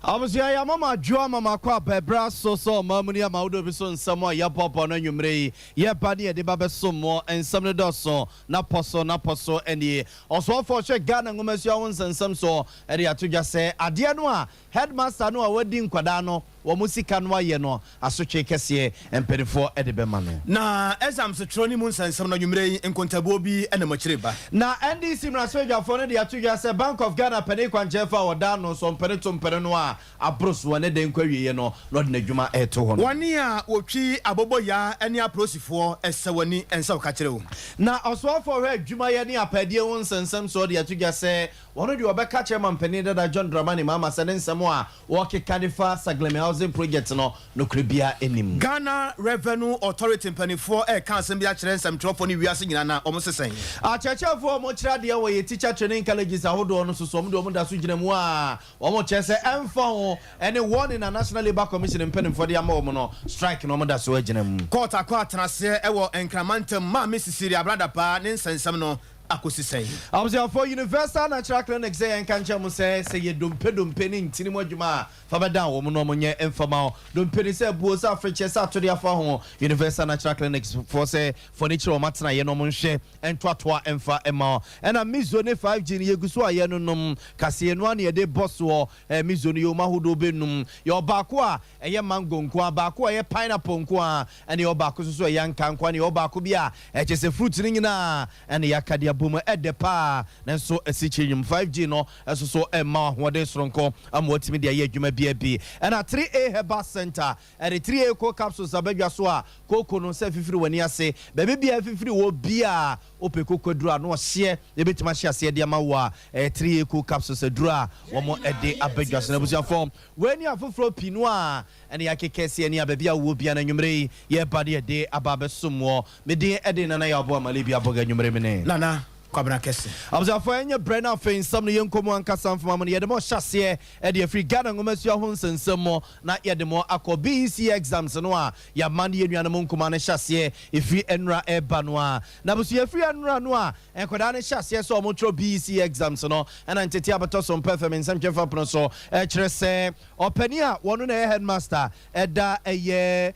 Abusia ya mama jua mama kwa bebra so mamuni ya maudo biso nsamo ya popo na nwumre ye bani e de babeso mo ensam ne doso na poso eni oso for hwe Ghana ngomasu awon nsam so e de atodwa se ade no a headmaster no a wadi nkwada no wo musika no aye no asotwe kese empedifo e de bema no na exams troni mu nsam na nwumre nkontabo bi ene machireba na NDC mrasojafo ne de atodwa se Bank of Ghana pene kwanjefa woda no so mpere to mpere no a abros wone de nkwawiye no lord na dwuma eto ho wani a wotwi abobo ya ene aprosifo esewani ensa ka kire wo na osofo hwe dwuma ye ne apade won sensem so de atugya se wono de obeka chairman mpani da John Dramani mama se nsem a wo kekanifa sagleme housing project no kribia enim Ghana Revenue Authority mpanifo kan asem bia kire nsem trofo ni wiase nyina na omosesen a chechefo mo kira de wo ye teacher training colleges ahodo no so mo de mo da so gyina mu a wo mo chese emfa any one in a National Labour Commission in Penn for the Amono strike no more that's where court akwatranase ewo enkramantem ma Mississippi brother pa nsensem no akosi say I was for Universal Natural Clinic say and kancha mu say ye dompe ni ntini mo adwuma fa beda wo mo no monye informal dompe say buo sa afriche sa to dia fa ho Universal Natural Clinics for say furniture o matena ye no mo nhwe entoatoa emfa ema and a mizone 5G ni yeguso aye no nom kase no an ye de boss wo mizone yo mahodo benum yo baako a eye mango nko a baako a ye pineapple nko a and yo baako so ye nka nko and yo baako bia chese fruit ni nyina and yakade boom edepa nanso esichinyum 5G no so ema hode soronko amwotimi de adwuma bia bi and a 3A Herbal Center and the 3A co capsules abadwa so a koko no se fifiri wani ase bebe bia fifiri wo bia ope koko dura no hye ebetima hye ase de ama wo a 3A co capsules dura wo mo ede abadwa so na busia form wani afoforo pinu a and yakekese ani ababia wo bia na nwumre ye bade de ababesomo me de ede na ya obo amale bia boga nwumre me ne nana kwabra kese abuzafo enye brena fen sam no yenkomu ankasa mfama no yede mo hyase e de free Ghana ngomasu ho nsensem na yede mo akọ BEC exams no a ya man ye nuanom nkoma no hyase e free enra eba no a na busu ye free enra no a enkoda no hyase so mo tro BEC exams no na ntete abeto so performance mchefa prono so kire se opani a wono na headmaster eda eye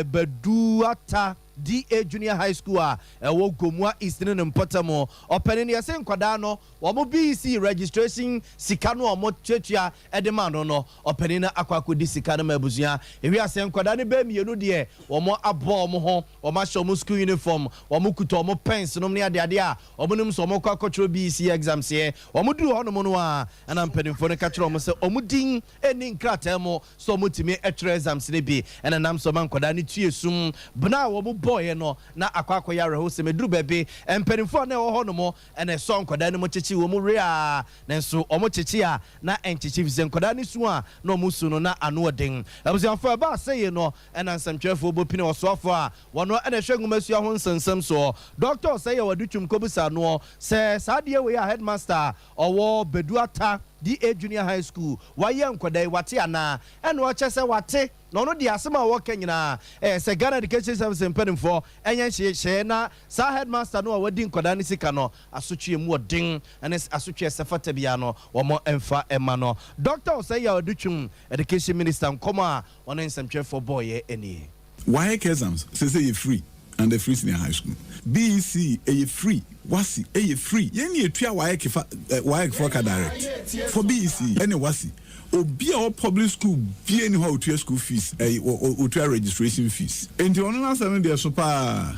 beduata DA Junior High School wo Gomua East ne mpotamo opene ya se nkwada no wo mo BC registration sika no wo twetwa edema no opene na akwakodi sika no mabuzua ewi ase nkwada ne ba mienu de wo mo abo mo ho wo ma show mo school uniform wo mo kuto mo pens no ne ade a wo mo nim so mo kwakotro BC exams ye wo mo du ho no mo no a ana mpenimfo ne ka kire mo se o mo din eni nkrata mo so mo timi etre exams ne bi ena nam so man nkwada ne tuesum bna wo mo boy no na akwakọ ya reho se meduru bebe emperimfo na ho no mo ene so nkoda ne mo chechi wo mu re a nenso o mo chechi a na enchechi vise nkoda ne su a na o mu su no na ano odin abusiafo ba seye no ena nsamtwefo obopine osofo a wono ene hwengumasu ho nsensem so doctor seye waduchum kobusa no se sadie we ya headmaster owo beduata DA Junior High School waye nkoda wate ana ene o chese wate no no di asema wo kanyina se Ghana Education Service mpanimfo enye hye na sa headmaster no wadi nkoda ne sika no asotwe mu odin ene asotwe sefata bia no wo mo emfa ema no doctor say ya odutwum education minister nkoma won nsemptwefo boy eni why exams say you free and the free senior high school BEC free wasi free yeni etua why for direct for BEC any wasi obi a public school bi any how to school fees or to registration fees and you know something there so pa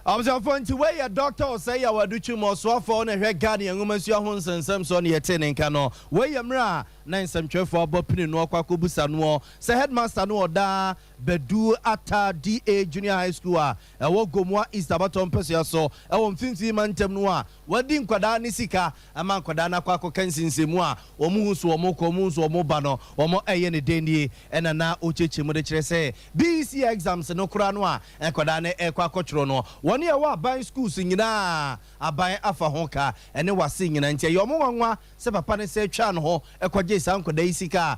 Abuzafo nti we ya doctor say ya waduchu mo so afọ na hwe Ghana ngomasu ho nsensem so na yete ne nka no we ya mra na nsemtwefo abopini no kwakobusa no se headmaster no oda bedu ata DA Junior High School wo Gomua East abaton peso so wo mfinfi mantem no a wadi nkwada ne sika ama nkwada na kwako kansinsemu a wo mu huso wo ko mu huso wo ba no wo eye ne denie ena na ocheche mu de kire se BEC exams no kura no a nkwada ne kwakochro no wɔne ɛwɔ aban schools nyinaa aban afa ho ka ɛne wase nyina nti ɛyɛ ɔmo wanwa sɛ papa ne sɛ twa no ho ɛkɔgye saa nkɔda yi sika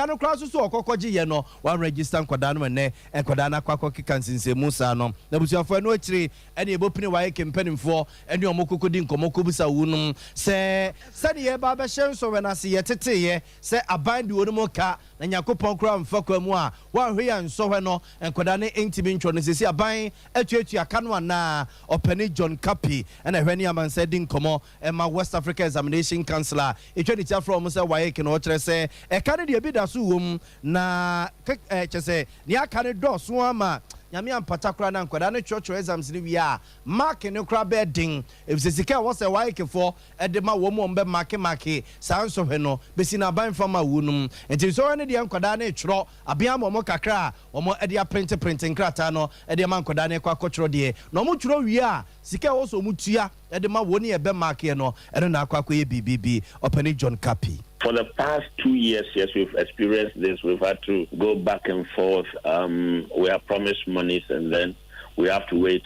no koraa so ɔkɔkɔgye yɛ no wɔn register nkɔda no mɛnɛ nkɔda no akɔ keka nsensɛmu saa no na busuafoɔ no akyire ɛne ɛbɔpini wayɛ kempanimfoɔ ɛne ɔmo kokodi nkɔmmɔ kɔbusa wo nom sɛ sɛdeɛ yɛba bɛhyɛ nsɔwɛ no ase yɛteteyɛ sɛ aban de wɔn mu ka na nyakopɔn koraa mfa kwa mu a wɔahwɛ yɛ nsɔhwɛ no nkɔda ne ntimi ntwɔ no sɛsi aban atuatua ka no anaa ɔpɛne John Kapi ɛna ɛhwɛ ne amansa di nkɔmmɔ ɛma West Africa Examination Council a ɛtwa ne tia frɔ ɔmo sɛ wayɛ kene ɔkyerɛ sɛ ɛka ne deɛ bi da so wɔ mu na kyɛ sɛ ne aka ne dɔɔso ama nyame ampata kora na nkɔda ne kyerɛkyerɛ exams ne wie a mark ne kora bɛɛ den ɛfisɛ sika a wɔsɛ wayekefoɔ ɛde ma wɔn mu ɔmbɛ make saa nsɔhwɛ no bɛsi na aban fama wo nom nti nsɔhwɛ ne deɛ nkɔda ne twerɛ abea ma ɔmo kakra a ɔmo ɛde aprinte nkrataa no ɛde ma nkɔda ne kɔ akɔtwerɛ deɛ na ɔmo twerɛ wie a sika a wɔsɛ ɔmo tua ɛde ma wɔn ne ɛbɛ make no ɛno na akɔ akɔyɛ biribi ɔpɛne John Kapi. For the past 2 years, yes, we've experienced this. We've had to go back and forth. We are promised monies and then we have to wait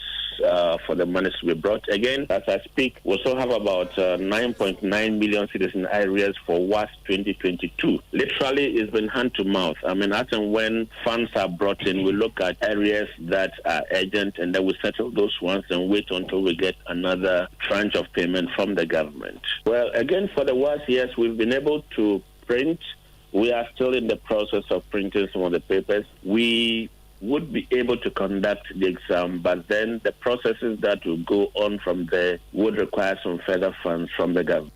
for the monies to be brought. Again, as I speak, we also have about 9.9 million citizen arrears for WAS 2022. Literally, it's been hand to mouth. I mean, as and when funds are brought in, we look at areas that are urgent and then we settle those ones and wait until we get another tranche of payment from the government. Well, again, for the WAS, yes, we've been able to print. We are still in the process of printing some of the papers. We would be able to conduct the exam, but then the processes that will go on from there would require some further funds from the government.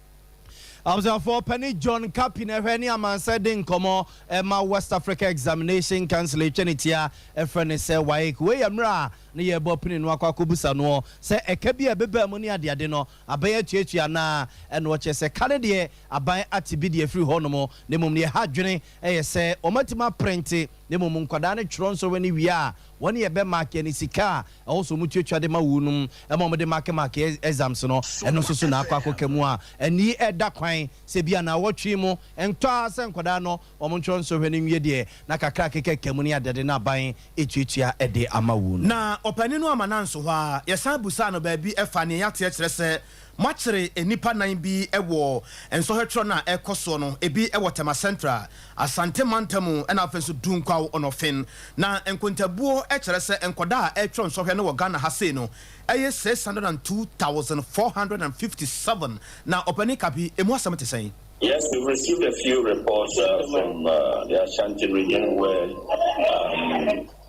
For Penny John Kapi na hwɛ ne amansa de nkɔmmɔ ɛma West Africa Examination Council etwenitia ɛfrɛ ne sɛ waik we yamra ne yɛbɔ pini no akɔ akɔbusa no sɛ ɛka bi a ɛbɛbɛ mu ne adeade no abɛyɛ tuatua na ɛno ɔkyɛ sɛ kane deɛ aban ate bi deɛ firi hɔ no mo ne mom ne ha dwene ɛyɛ sɛ ɔmatima printe ne mom nkwadaa ne twerɛ nso wɔ ne wie a wɔne yɛbɛ mark ne sika a ɛwɔ so mu tuatua de ma wunum ɛma ɔmo de mark exams no ɛno nso so na akɔ akɔka mu a ɛni ɛda kwan sɛ bia na wɔtwe mu ɛntɔ sɛ nkwadaa no ɔmo twerɛ nso hwɛ ne wie deɛ na kakra keka mu ne adeade na aban etuatua ɛde ama wunum na ɔpani no ama nanso hɔ a yɛsan busa no baabi ɛfa ne yɛateɛ kyerɛ sɛ makyere enipa nan bi ɛwɔ nsɔhwɛtwerɛ no a ɛkɔ soɔ no ebi ɛwɔ Tema Central Asante Mantamu ɛna afei nso Dunkwaw ɔnɔfen na nkontabuo ɛkyerɛ sɛ nkɔda a ɛtwerɛ nsɔhwɛ no wɔ Ghana ha sei no ɛyɛ 602,457 na ɔpani Kapi emu asɛm te sɛn. Yes, we've received a few reports from the Ashanti region where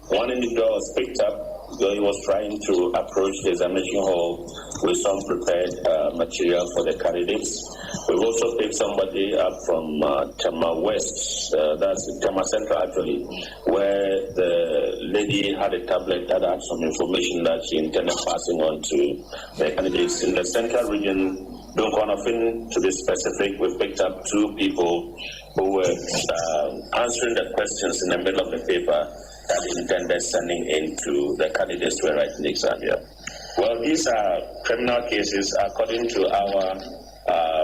one individual was picked up. He was trying to approach the examination hall with some prepared material for the candidates. We've also picked somebody up from Tema West, that's Tema Central actually, where the lady had a tablet that had some information that she intended passing on to the candidates. In the central region, Dunkwaw, to be specific, we picked up 2 people who were answering the questions in the middle of the paper that intended sending into the candidates who were writing the exam here. Well, these are criminal cases according to our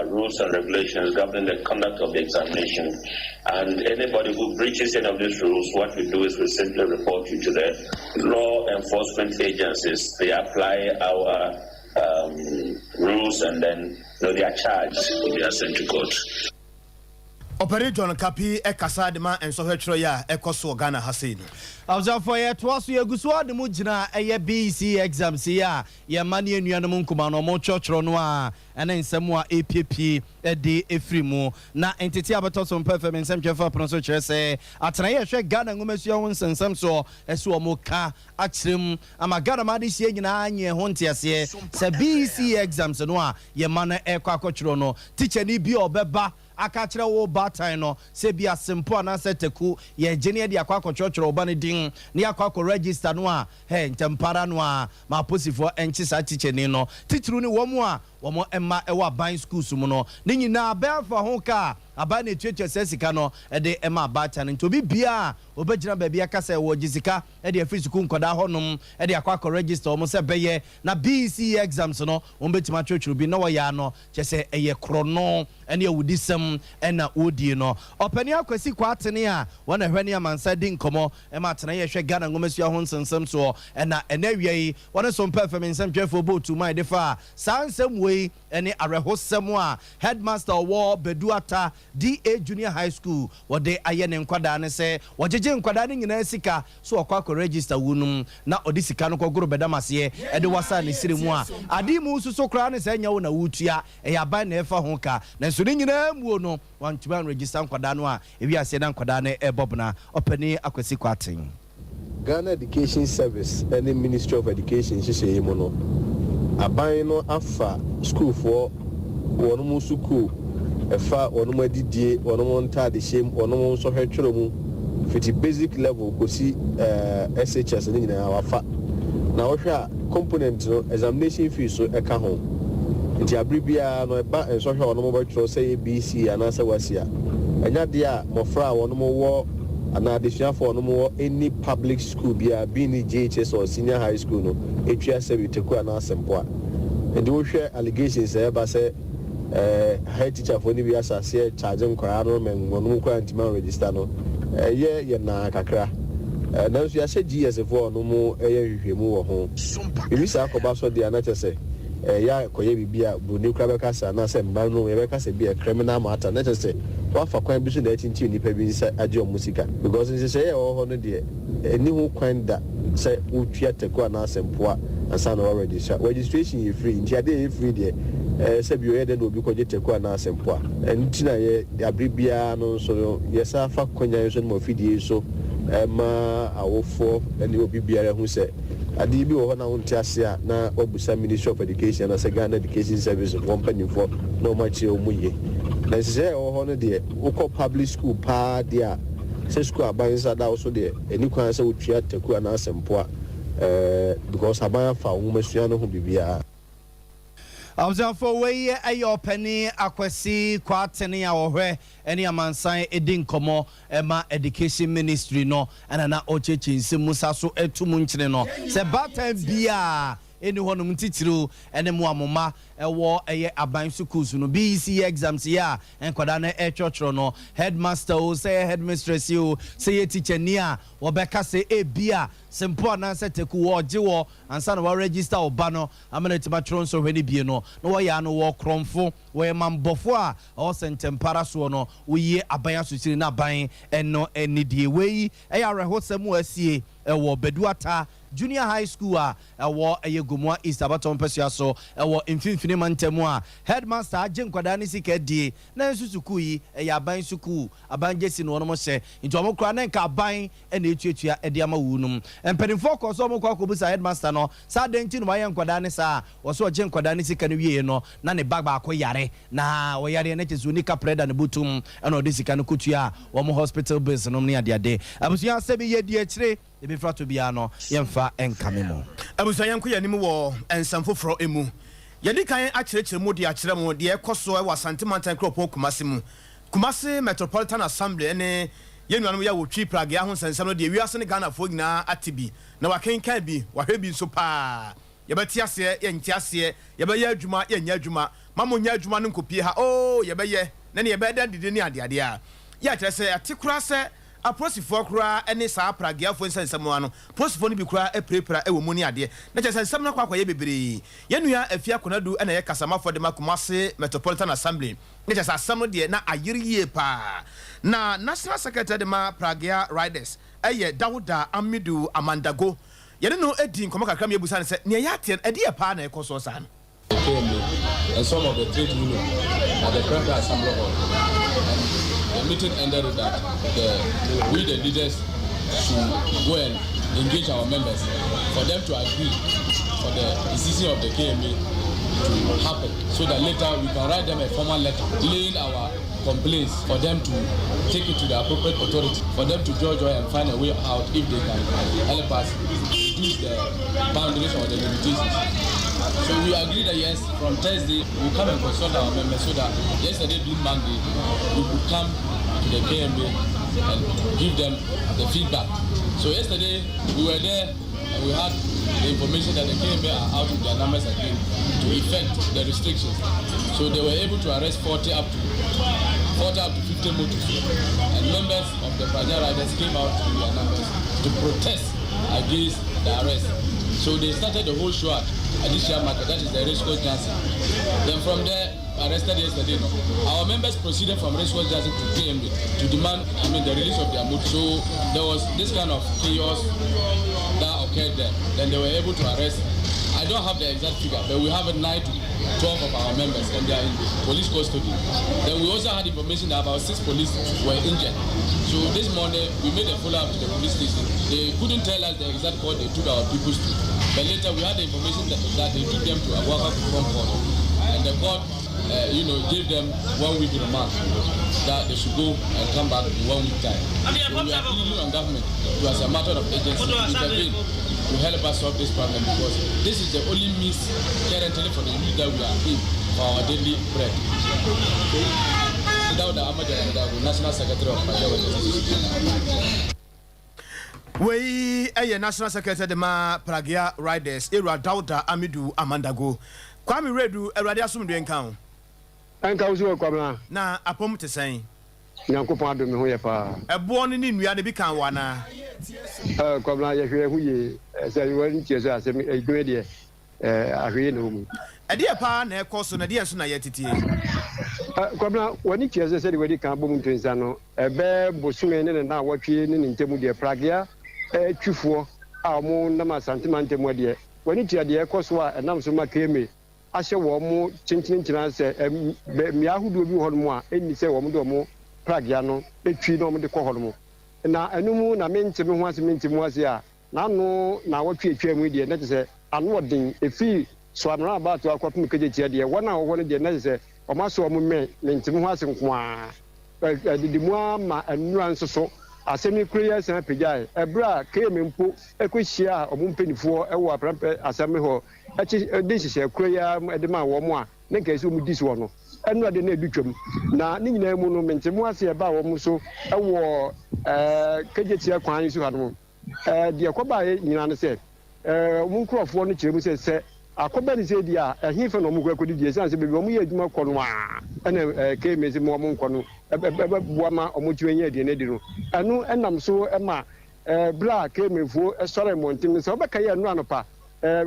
rules and regulations governing the conduct of the examination. And anybody who breaches any of these rules, what we do is we simply report you to the law enforcement agencies. They apply our rules and then they are charged and they are sent to court. Operator John Kapi ekasa de ma ensɔhwɛtwerɛ ya ekoso Ghana ha sei no. Awzafo ye toaso ye guso de mu gyina eye BC exams ya ye mane anuanom nkoma no mo kyerɛkyerɛ no a ɛne nsɛm a APP de efiri mu na entity abeto so mpɛfɛ nsɛm twɛfa pono so kyerɛ sɛ atena ye hwɛ Ghana ngomasua ho nsɛnsɛm so ɛso ɔmo ka akyerɛm ama Ghana ma de sie nyina anye ho ntiaseɛ sɛ BC exams no a ye mane ɛkɔ akɔkyerɛ no teacher ni bi ɔbɛba akachira wo batai no se bia simple na se teku ye gene de akwa akɔkyerɛkyerɛ oba ne din ne akwa akɔ register no a ntempara no a ma posifo enchi sa teacher ni no titru ni wo mu a wɔn ɛma ɛwɔ aban schools mu no ne nyinaa bɛɛfa ho ka aban na etuatua sɛ sika no ɛde ɛma abaata no nti obi bia obɛgyina baabi akasa ɛwɔ gye sika ɛde afiri sukuu nkɔdaa hɔnom ɛde akɔ register wɔn sɛ bɛyɛ na BEC exams no wɔn bɛtumi atwerɛtwerɛ bi na wɔyɛ ano kyɛ sɛ ɛyɛ korɔno ɛne awudisɛm ɛna wɔdie no ɔpanin akwasi kwatene a wɔn ahwɛ ne amansa di nkɔmɔ ɛma atena yɛhwɛ Ghana ngomasua ho nsɛnsɛm soɔ ɛna ɛna awia yi wɔn Sompa FM nsɛmtwerɛfoɔ bootu man de fa saa nsɛm wei ɛne awerɛhosɛm a headmaster wɔ Beduata DA Junior High School wɔde ayɛ ne nkwadaa ne sɛ wɔgyegye nkwadaa ne nyinaa sika so wɔkɔ register wunum na ɔde sika no kɔgoro bɛdamaseɛ ɛde wasa ne sire mu a ade mu nso koraa ne sɛ nya wo na wutua ɛyɛ aban na ɛfa ho ka na nso ne nyinaa muo no wantuma register nkwadaa no a ewi ase na nkwadaa ne ɛbɔbna ɔpani akwasi kwaten Ghana Education Service and the Ministry of Education hyehyɛ mu no aban no afa school for wɔn mu school ɛfa wɔn mu adidie wɔn mu ntaade hyɛm wɔn mu nso hwɛtwerɛ mu fiti basic level kosi SHS ne nyinaa wafa na wɔhwɛ a component no examination fees so ɛka ho nti abiri biara no ɛba nso hwɛ wɔn mu bɛtwerɛ sɛ ABC anaasɛ wasi a ɛnya deɛ a mmɔfra a wɔn mu wɔ ana adesuafo no mo any public school bia be ni JHS or senior high school no etwa se bi teku ana asempo a ndi wo hwɛ allegations e ba se head teacher for ni bi asase charge nkora no men wono kwa antima register no ye na kakra na nso ya se GS for no mo hwehwemu wo ho ibi sa akoba so de ana kyese ya koye bibia bu ni kra beka sa na se mba no ye beka se bi a criminal matter na kyese wafa kwan bi so na etinti nipa bi nsa agye o musika because nse say e ho no de eni ho kwan da say utua teku na asempoa ansa na registration ye free nti ade ye free de say bi o ye de no bi koje teku na asempoa enti na ye abribia no so ye sa fa kwanya so no fidie so ma awofo ene obi biara hu say ade bi wo ho na wonte ase a na obusa Ministry of Education na say Ghana Education Service company for no much o muye na say o ho no de wo public school pa de a say school abansa da also de eni kwan say wotua taku na asempoa because aban fa wo masua no ho bibia Abzafo wey ayo pani akwasi kwatene a wohwe ene amansan edi nkomo ema education ministry no ana na ochechi nsemusa so etumu nkyene no se batan bia eni honum titiro ene mu amoma ewo eye aban schools no BEC exams ya enkwada na echotro no headmaster o say headmistress o say teacher ni a wo beka say bia simple na say teku wo je wo ansa na wo register oba no amana timatro so hwani bie no no wo ya no wo kromfo wo mambofo a o sentempara so no wo ye aban asosiri na aban eno enidie wei eya rehosemu asie ewo Beduata Junior High School a ewo eyegomwa East Abaton Pesua so ewo mfimfini mantemu a headmaster agye nkwada ne sika die na nsusuku yi eya aban suku aban jesi no no hye nti omo kra na nka aban na etuatua ede ama wunum empenifo ko so omo kwa kobusa headmaster no sa denti no maye nkwada ne sa wo so agye nkwada ne sika no wie no na ne bag ba ko yare na wo yare na chezu nika preda ne butum na ode sika no kutua wo hospital bills no ne ade ade abusuya sebi ye die kire ebi frato bia no yemfa enkamemo abusuya yanko yanim wo ensamfoforo emu yedi kan akyerɛkyerɛ mu de akyerɛ mu de ɛkɔso ɛwɔ Santimantan Kropon Kumasi mu Kumasi Metropolitan Assembly ne yenuanom ya wotwi Prague ahon sensam no de wiase ne Ghana fo nyina atibi na wakenkan bi wahwɛ bi nso pa yɛbɛti ase yɛnti ase yɛbɛyɛ adwuma yɛnya adwuma mamonya adwuma no nkopie ha yɛbɛyɛ na ne yɛbɛda dide ne adeade a ya kyerɛ sɛ atikura sɛ aposifo kura ene saa pragiafo nsensem ano posifo no bi kura eprepra ewo mu ne ade na kyerɛ sɛ nsɛm no kwakwa yɛ bebree yɛnua afia konadu ena yɛ kasamafo de Kumasi Metropolitan Assembly ne kyerɛ sɛ asɛm no de na ayere yie pa na National Secretary de ma Pragia Riders ɛyɛ Dawuda Amidu Amandago yɛne no edi nkɔmɔ kakra me ebusa ne sɛ ne yɛ aten ɛde yɛ pa na ɛkɔ so saa no and some of the trade union at the Premier Assembly Hall. The meeting ended with that we the leaders should go and engage our members for them to agree for the decision of the KMA to happen, so that later we can write them a formal letter laying our complaints for them to take it to the appropriate authority, for them to judge and find a way out if they can help us reduce the boundaries or the limitations. So we agreed that yes, from Thursday we'll come and consult our members so that yesterday being Monday, we could come to the KMA and give them the feedback. So yesterday we were there and we had the information that the KMA are out with their numbers again to effect the restrictions. So they were able to arrest 40 up to 50 motorists. And members of the Praja riders came out with their numbers to protest against the arrest. So they started the whole show at Additional Market, that is the Racecourse Johnson. Then from there, arrested yesterday. Our members proceeded from Racecourse Johnson to KMB to demand, the release of their motor. So there was this kind of chaos that occurred there. Then they were able to arrest. I don't have the exact figure, but we have 9 to 12 of our members and they are in police custody. Then we also had information that about 6 police were injured. So this morning we made a follow-up to the police station. They couldn't tell us the exact court they took our people to. But later we had the information that they took them to a worker from court. And the court, gave them 1 week remand that they should go and come back in 1 week time. So we are pleading on government to, as a matter of agency, intervene to help us solve this problem because this is the only means currently for the youth that we are in for our daily bread. National Secretary of Praja. We a National Secretary de ma Pragia Riders, Era Dauda Amidu Amandago. Kwame Redu, Eradi Asum de Encounter. Encounter Kwamna. Na apom te saying. Nyankopɔn adom ho yɛ paa. Ɛboɔ no ne nnua no bi kan wana. Kwamna yɛhwɛ ho yie sɛ wɔn tie so asɛm edwuma deɛ ahwɛ no mu. Ɛdeɛ paa na ɛkɔ so na deɛ so na yɛtetie. Kwamna wɔn tie so sɛ de wɔdi kan bom ntonsa no ɛbɛ bosome ne na wɔtwe ne ntɛmu deɛ Pragia twifoɔ a wɔn nam asantema ntɛmu deɛ wɔn tie deɛ ɛkɔ so a ɛnam so ma KMA ahyɛ wɔn mo kyinkyinkyina sɛ mmea ahodoɔ bi wɔ hɔ nom a ɛnni sɛ wɔn de wɔn Pragia no etwi na wɔn de kɔ hɔ nom na ɛnum na mente me ho ase mente mu ase a n'ano na wɔtwe etwa mu deɛ na te sɛ ano ɔden efi so anora abaato akɔpem kegyekye deɛ wɔn a wɔwɔ no deɛ na te sɛ wɔn aso wɔn mɛ mente me ho ase nkoa didi mu ama nnura nso so asɛm kure yɛ san pagyae ɛbra a KMA mpo ɛkɔhyia a ɔmo mpanifoɔ ɛwɔ aprampɛ asɛm hɔ ɛkyi de hyehyɛ kure yɛ ɛde ma wɔn a ne nka ɛsɛ ɔmo di so no ɛno ade na edu twam na ne nyinaa mu no mente mu ase ɛba a wɔn so ɛwɔ kegyekye kwan yi so ha no deɛ kɔba nyinaa no sɛ ɔmo nkurɔfoɔ no kyerɛ mu sɛ akɔba ne sɛ di a ɛhin fɛ na ɔmo kɔ akɔdi die sɛ ansɛ beebi ɔmo yɛ adwuma kɔ no a ɛna KMA sɛ mo ɔmo nkɔ no ɛbɛboa ma ɔmo tumi nyɛ aduane di no ɛno ɛnam so ɛma bla KMA foɔ ɛsɔre mmɔnten sɛ ɔbɛka yɛ ɛno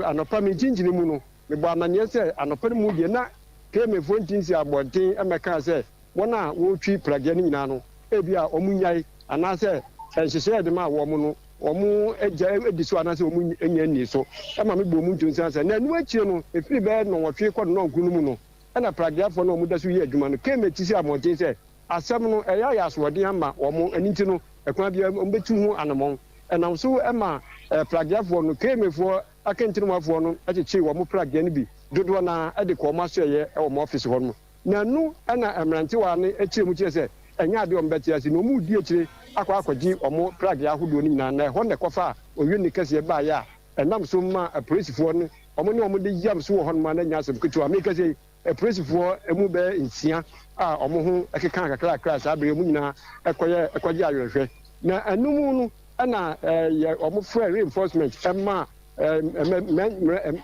anɔpa me gyingyini mu no mebɔ amanneɛ sɛ anɔpa no mu deɛ na KMA foɔ ntinsi abɔnten ɛmɛka sɛ wɔn a wɔretwi Pragia no nyinaa no ebi a ɔmo nyae anaasɛ nhyehyɛ de ma wɔn no wɔn agya edi so anaasɛ wɔn anya ani so ɛma me bɔ mu ntonsa sɛ na ɛnu akyire no efiri bɛɛ nɔnwɔtwe kɔ nɔnko no mu no ɛna Pragiafoɔ no wɔn da so yɛ adwuma no KMA ti sɛ abɔnten sɛ asɛm no ɛyɛ ayɛ asoɔden ama wɔn ani ti no ɛkwan bi wɔn bɛtu ho anamɔn ɛnam so ɛma Pragiafoɔ no KMAfoɔ akɛntɛnmuafoɔ no ɛkyekyere wɔn Pragia no bi dodoɔ na ɛde kɔ wɔn aso ɛyɛ ɛwɔ wɔn ɔfisi hɔ no na nu ɛna mmerantewa no akyire mu kyerɛ sɛ ɛnyɛ adeɛ wɔn bɛte ase na wɔn di akyire akɔ akɔgye wɔn Pragia ahodoɔ no nyinaa na ɛhɔ na ɛkɔfa a owie ne kɛseɛ baayɛ a ɛnam so ma apolisifoɔ no wɔn ne wɔn de yam so wɔ hɔ nom a na nya asɛm ketewa mi kɛseɛ apolisifoɔ emu bɛyɛ nsia a wɔn ho ɛkeka kakrakra saa abiri mu nyinaa ɛkɔgye ayɔhwɛ na ɛnum no ɛna yɛ wɔn frɛ reinforcement ɛma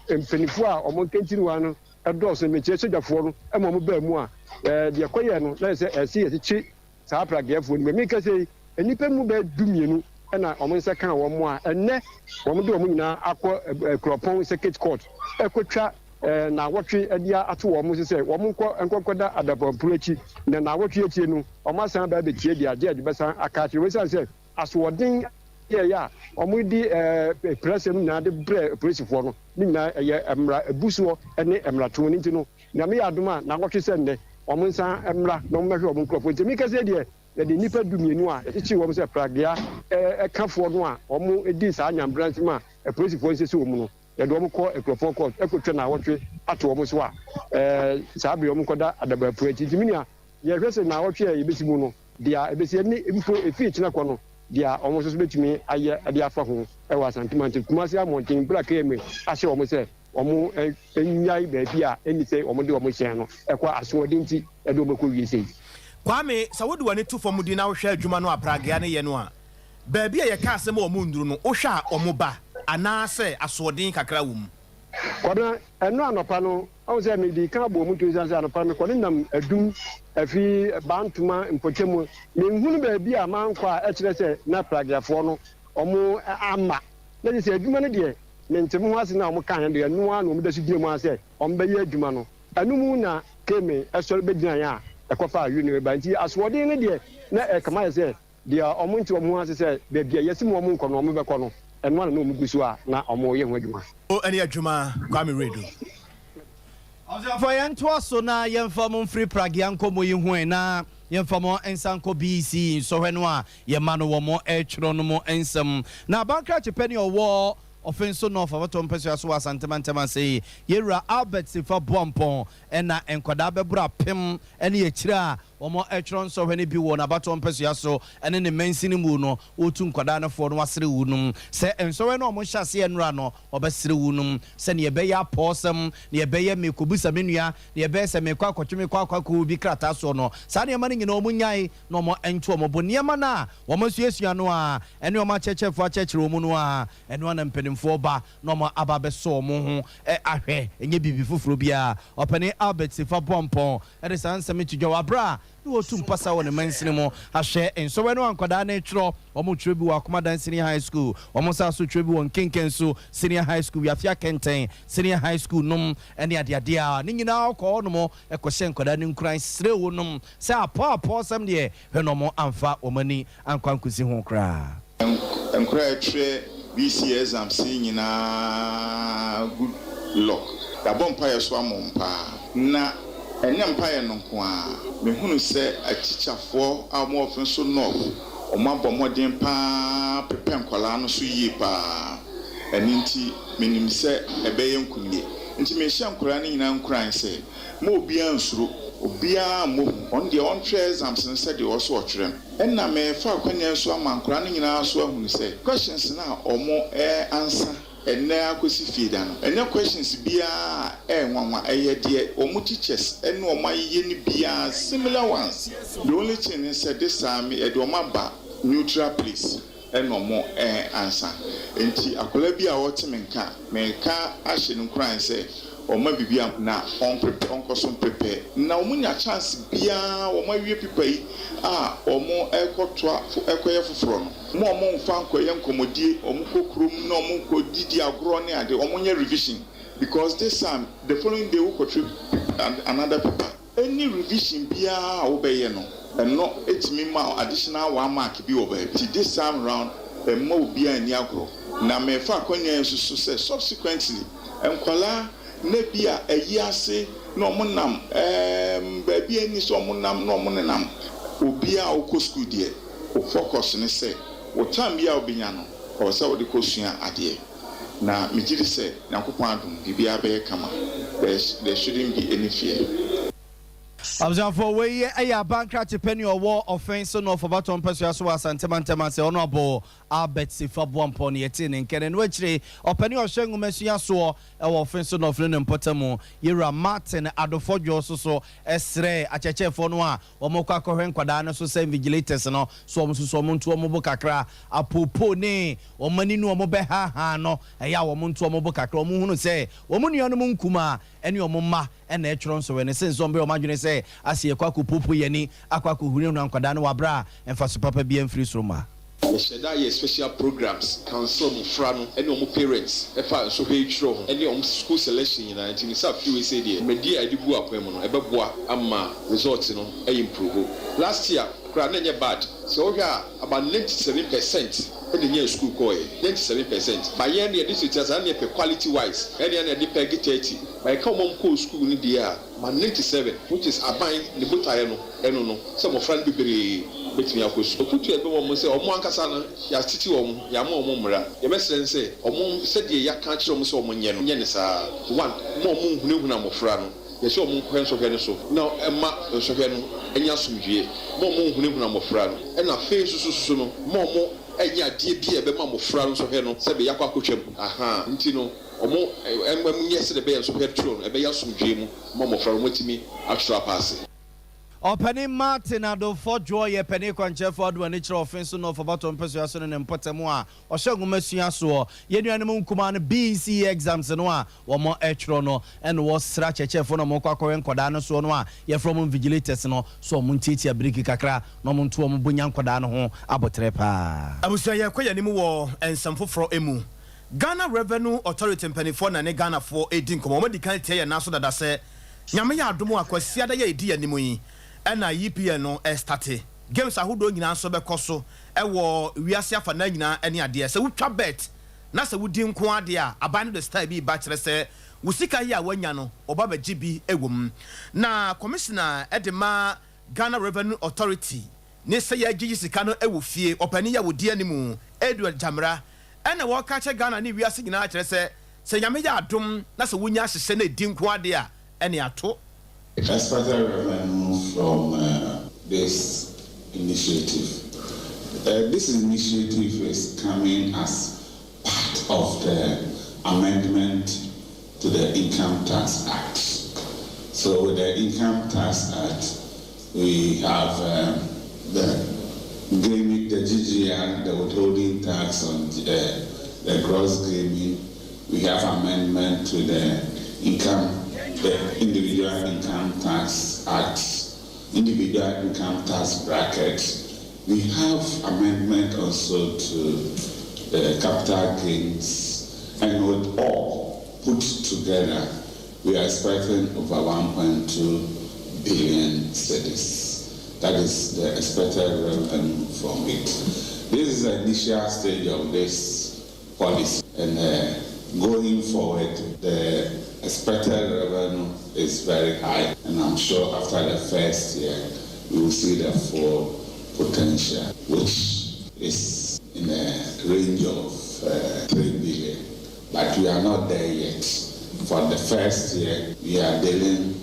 mpanyinfoɔ a wɔn nkɛntiniwa no ɛdɔɔso mmekyerɛ sogyafoɔ no ɛma wɔn baa mu a deɛ kɔyɛ no na yɛ sɛ ɛsi yɛkyekyere saa Pragiafoɔ no mi kɛseɛ nnipa mu bɛyɛ 12 ɛna wɔn nsa kan wɔn mu a ɛnɛ wɔn de wɔn nyinaa akɔ kuropɔn circuit court ɛkɔtwa na awɔtwe ɛde ato wɔn mo sɛ wɔn nkɔkɔda adapɔmpulo akyi na awɔtwe akyi no wɔn asan ba abɛtie deɛ agye ade bɛsan aka akyerɛ wɔn sɛ asoɔden yɛyɛ a wɔn di prɛsɛ no nyinaa de brɛ polisifoɔ no ne nyinaa ɛyɛ mmara ebusuo ɛne mmarato ne nti no na meyɛ adom a na awɔtwe sɛ nnɛ wɔn nsa mmara na wɔn mɛhwɛ wɔn nkurɔfoɔ nti mi kɛseɛ deɛ yɛde nipa 12 a yɛkyekyere wɔn sɛ Pragia ɛkafoɔ no a wɔn edi saa nyambransi mu a polisifoɔ nsɛsɛ wɔn mu no yɛde wɔn kɔ akuropɔn court ɛkɔtwa na awɔtwe ato wɔn so a saa abiri wɔn kɔda adabaapu akyi ntumi nea yɛhwɛ sɛ na awɔtwe a yɛbɛsi mu no deɛ ɛbɛsi ɛne mpo efi kyina kɔ no deɛ wɔn nso bɛtumi ayɛ ɛde afa ho ɛwɔ asantuma nti kumasi amɔnten bra KMA ahyɛ wɔn sɛ ɔmo nyai baabi a ɛni sɛ ɔmo de ɔmo hyɛn no ɛkɔ asoɔden ti ɛde ɔmo kɔ wie sei. Kwame sɛ wode w'ani to fam di na wohwɛ adwuma no apragea ne yɛ no a baabi a yɛka asɛm a ɔmo nduru no wohwɛ a ɔmo ba anaasɛ asoɔden kakra wɔ mu. Kɔdɔ ɛno anɔpa no ɔmo sɛ medi ka bɔ ɔmo to sɛ anɔpa no kɔne nam adum afi bantuma mpɔkyɛmu menhunu baabi a mankɔ a ɛkyerɛ sɛ na prageafoɔ no ɔmo ama na gye sɛ adwuma no deɛ mentemu ho ase na ɔmo ka deɛ ɛnoa na ɔmo da so gyina mu asɛ ɔmo bɛyɛ adwuma no ɛno mu na keme ɛsɔre bɛgyina yɛ a ɛkɔfa awi no ba nti asoɔden no deɛ na ɛkama yɛ sɛ deɛ ɔmo nti ɔmo ho ase sɛ baabi a yɛsi mu ɔmo nkɔ no ɔmo bɛkɔ no ɛnoa na ɔmo gu so a na ɔmo yɛ ho adwuma. O ɛne adwuma Kwame Redo. For yɛntoa so na yɛmfa mo mfiri pragea nkɔmmɔ yi ho na yɛmfa mo nsa nkɔ BC nsɔhwɛ no a yɛma no wɔ mo ɛtwerɛ no mo nsɛm na Bankra Chipeni ɔwɔ offenso no for what mpɛsua so asantema say yɛwura Albert Sifa Boampɔn ɛna nkɔdaa bɛbura pem ɛne yɛkyerɛ a wɔn ɛtwerɛ nsɔhwɛ no bi wɔ n'abato mpɛsua so ɛne ne mɛnsini mu no otu nkɔdaa no fo no wasere wu nom sɛ nsɔhwɛ no ɔmo hyɛ aseɛ nnura no ɔbɛsere wu nom sɛ ne yɛbɛyɛ apɔɔsɛm ne yɛbɛyɛ mekobusa me nua ne yɛbɛyɛ sɛ mekɔ akɔtwe mekɔ akɔkɔ bi krataa so no saa nneɛma no nyinaa ɔmo nyae na ɔmo ɛnto ɔmo bo nneɛma no a wɔn asuasua no a ɛne ɔmo akyɛkyɛfoɔ akyɛkyerɛ ɔmo no a ɛno ana mpanimfoɔ ba na ɔmo aba bɛsɔ ɔmo ho ahwɛ ɛnyɛ biribi foforɔ biara ɔpɛne Albert Sifa Boampɔn ɛde saa nsɛm ti dwa wabra no wotu mpasa wɔ ne mansini mu ahwɛ nsɔwɛ no ankwadaa no twerɛ ɔmo twerɛ bi wɔ Akomadan Senior High School ɔmo sa so twerɛ bi wɔ Nkenken so Senior High School Wiafia Kenten Senior High School nom ɛne adeade a ne nyinaa ɔkɔɔ no mo ɛkɔhyɛ nkwadaa no nkuran sere wo nom sɛ apɔ sɛm deɛ hwɛ no ɔmo amfa ɔmo ani ankwa nkosi ho koraa nkwadaa twerɛ BC exams nyinaa good luck dabɔ mpa yɛ so amɔ mpa na ɛnyɛ mpa yɛ no nko a mehunu sɛ atikyafoɔ a wɔn ofin so north wɔn abɔ mmɔden paa pepɛ nkwalaa no so yie paa ɛne nti menim sɛ ɛbɛyɛ nkunie nti mehyɛ nkwalaa no nyinaa nkuran sɛ mo obiara nsuro obiara mo ɔn deɛ ɔntwerɛ exams no sɛ deɛ ɔso ɔtwerɛ ɛnna mefa akɔnya so ama nkwalaa no nyinaa so ahunu sɛ questions na wɔn ansa ɛnna akosi feeda no ɛnna questions biara nwanwa ɛyɛ deɛ wɔn teachers ɛne wɔn ayɛ ne biara similar ones the only thing is that this time ɛde wɔn aba neutral place ɛna wɔn ansa nti akwadaa bi a wɔte menka ahyɛ no nkuran sɛ wɔn bibi na ɔnkɔ so prepare na wɔn nya chance biara wɔn awie pipa yi a wɔn ɛkɔyɛ foforɔ no wɔn mfa nkɔyɛ nkɔmɔdie wɔn kɔ kurom na wɔn kɔ didi agorɔ ne ade wɔn nyɛ revision because this time the following day wɔn kɔ trip another paper any revision biara a wɔbɛyɛ no ɛno etimi ma additional 1 mark bi wɔ baabi ti this time round ɛmma obiara ni agorɔ na mɛfa akɔnya nso so sɛ subsequently nkwalaa na bi a ɛyi ase na ɔmo nam baabi ani so ɔmo nam na ɔmo nenam obi a ɔkɔ school deɛ o focus ne sɛ o time bi a obinya no ɔwɔ sɛ ɔde kɔ sua adeɛ na megyiri sɛ Nyankopɔn adom biribiara bɛyɛ kama there shouldn't be any fear. Abzanfo we ɛyɛ Bankra Chipeni ɔwɔ offense no for baton pɛsua so asantema sɛ honorable Albert Sifa Boampɔn yɛte ne nkɛne no akyire ɔpɛni ɔhyɛ ngumasua so ɛwɔ offense no ofre ne mpɔtamu yɛwura Martin Adofodwo so ɛsrɛ akyɛkyɛfo no a wɔn kɔ akɔhwɛ nkwadaa no so sɛ vigilators no so wɔn so wɔn nto wɔn bo kakra apopo ne wɔn ani no wɔn bɛhaha no ɛyɛ a wɔn nto wɔn bo kakra wɔn hunu sɛ wɔn nuanom nkuma ɛne wɔn mma ɛna ɛtwerɛ nso wɔ ne sɛ nso ɔmbɛ wɔn adwene sɛ asi ekɔ akɔpopo yɛni akɔ akɔhuri no nkwadaa no wabra ɛmfa so papa bi ɛmfiri soro ma yɛhyɛda yɛ special programs council mufra no ɛne ɔmo parents ɛfa nso hwɛ etwerɛ ho ɛne ɔmo school selection nyinaa nti nisa fi wei sɛ deɛ mɛdi a ɛde gu akwan mu no ɛbɛboa ama result no ɛyɛ improve last year kura ne nyɛ bad sɛ wohwɛ a about 97% ɛde nyɛ school kɔɛ 97% ba yɛn ne yɛde sɛ saa ne yɛpɛ quality wise ɛne yɛn ne yɛde pɛ 30 ba yɛka ɔmo kɔ school no deɛ a ma 97 which is aban ne botaeɛ no ɛno no sɛ mmɔfra no bebree betumi akɔsu okutu ebe wɔn mo sɛ ɔmo ankasa no yɛatete wɔn yɛama ɔmo mmara yɛbɛsrɛ sɛ ɔmo sɛdeɛ yɛaka kyerɛ ɔmo sɛ ɔmo nyɛ no nyɛ ne saa one ma ɔmo nhunahuna mmɔfra no yɛsɛ ɔmo nkɔhɛ nsɔhwɛ no so na ɛma nsɔhwɛ no ɛnya asomdwie ma ɔmo nhunahuna mmɔfra no ɛna afei soso no ma ɔmo ɛnyɛ adeɛ bi a ɛbɛma mmɔfra no nsɔhwɛ no sɛ bɛyɛ akɔ akɔtwam nti no omo emmam yes the be so hetro e be yasomdwe mu mo fra mo timi atro apase Openi Martin Adolfo Joye Penny Conche for the nature offense no for bottom person and Potemua or Shagumesian so Yenuanum Kuman BC exams no or more etrono and was stretch a chef for no more Korean Kodano so no ye from vigilators no so Muntiti Briki Kakra no Muntuam Bunyan Kodano Abotrepa. I was say Koyanimu and some for Emu. Ghana Revenue Authority and Penny for and Ghana for 18 commodity can't tell you now so that I say Yamaya Dumo Aquasia ye dear Nimui. Ena EPN no starte games ahodo nyina so bekoso ewo wiase afa na nyina ene ade se wutwa bet na se wudi nko ade a aban the style bi ba kire se wusika yi a wanya no oba ba gibi ewom na commissioner edema Ghana Revenue Authority ne se ya gigi sika no ewo fie opani ya wodi animu Edward Jamra ena wo ka che Ghana ne wiase nyina kire se nyame ya adom na se wunya hye na edi nko ade a ene ato. Expected revenue from this initiative. This initiative is coming as part of the amendment to the Income Tax Act. So with the Income Tax Act, we have the gaming, the GGR, the withholding tax on the gross gaming. We have amendment to the Individual Income Tax Act, Individual Income Tax Bracket. We have amendment also to the capital gains, and with all put together, we are expecting over 1.2 billion cedis. That is the expected revenue from it. This is the initial stage of this policy, and going forward, the expected revenue is very high, and I'm sure after the first year we will see the full potential, which is in a range of 3 billion. But we are not there yet. For the first year, we are dealing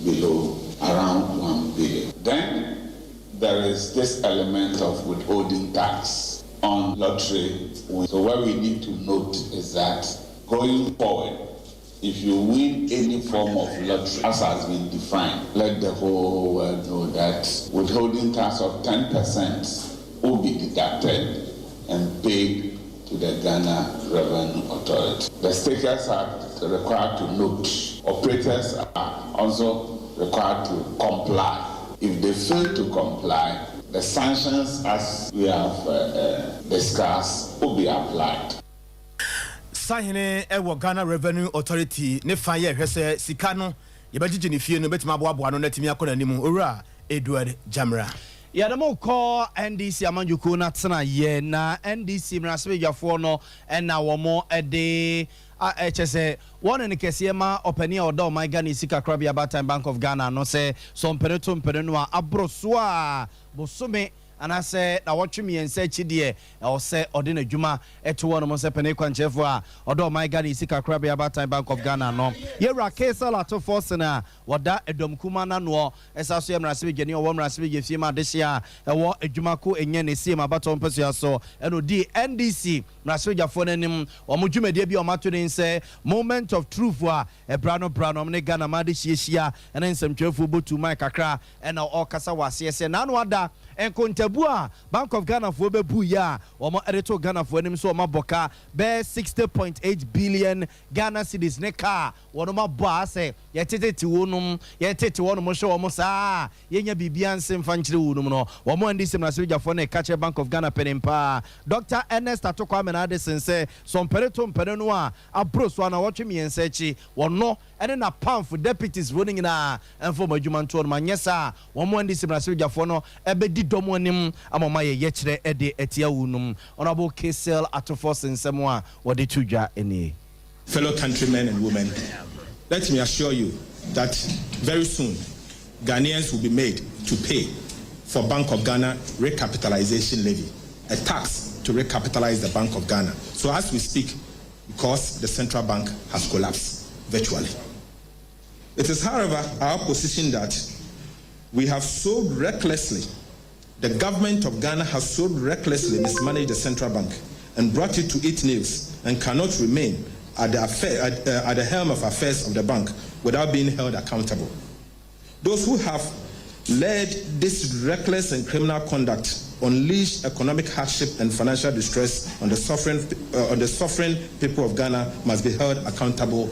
below around 1 billion. Then there is this element of withholding tax on lottery. So what we need to note is that going forward, if you win any form of lottery, as has been defined, let the whole world know that withholding tax of 10% will be deducted and paid to the Ghana Revenue Authority. The stakers are required to note. Operators are also required to comply. If they fail to comply, the sanctions, as we have discussed, will be applied. Sahine ewo Ghana Revenue Authority ne fa ye hwese sika no ye bagigi ne fie no betima aboabo no natimi akona nimu owura Edward Jamra ya demo ko NDC amanjuku na tena ye na NDC mrasebejafo no na womo ede HSA one in kese ma openia odo my Ghana sika krabia Batime Bank of Ghana no se so mpere no abroso a bosome and I say, I watch me and say, Chidie, or say, Odin Juma, Etuan, Monse Penekwan Chefwa, although my God is Sika Krabi about Time Bank of Ghana. No, Yera Kesa Lato Forsena, what that Edom Kumana no, as I say, I'm Raspi, or one Raspi, Fima this year, a war a Jumaku and Yen Sima Baton Persia so, and Odi NDC, Raspi Phonenim, or Mujume Debi or Maturin say, moment of truth wa, a Brano, Ghana Madishia, and then some Chefu to my Kakra, and now all Kasawas, yes, and Anwada, and Kontabua, Bank of Ghana for Bebuya, or more editor Ghana for him, so Maboka, bear 60.8 billion Ghana cedis neka, one of my boss, yet to one, yet to one more show almost Yenya Bibian Sim Fanchi Uno, or more in this Masuja for a catcher Bank of Ghana Penimpa. Dr. Ernest Atokwame Addison say, some Pereton Perenoa, a bros one watching me and say, or no, and then a pound for deputies running in and for my human tour, Manesa, one more in this Masuja for no, a bedi domonim, among yetre ede etia unum honorable Kesel Atofos in Samoa or the Tuja any fellow countrymen and women, let me assure you that very soon Ghanaians will be made to pay for Bank of Ghana recapitalization levy, a tax to recapitalize the Bank of Ghana. So as we speak, because the central bank has collapsed virtually. It is, however, our position that we have so recklessly, the government of Ghana has so recklessly mismanaged the central bank and brought it to its knees and cannot remain at the helm of affairs of the bank without being held accountable. Those who have led this reckless and criminal conduct unleash economic hardship and financial distress on the suffering people of Ghana must be held accountable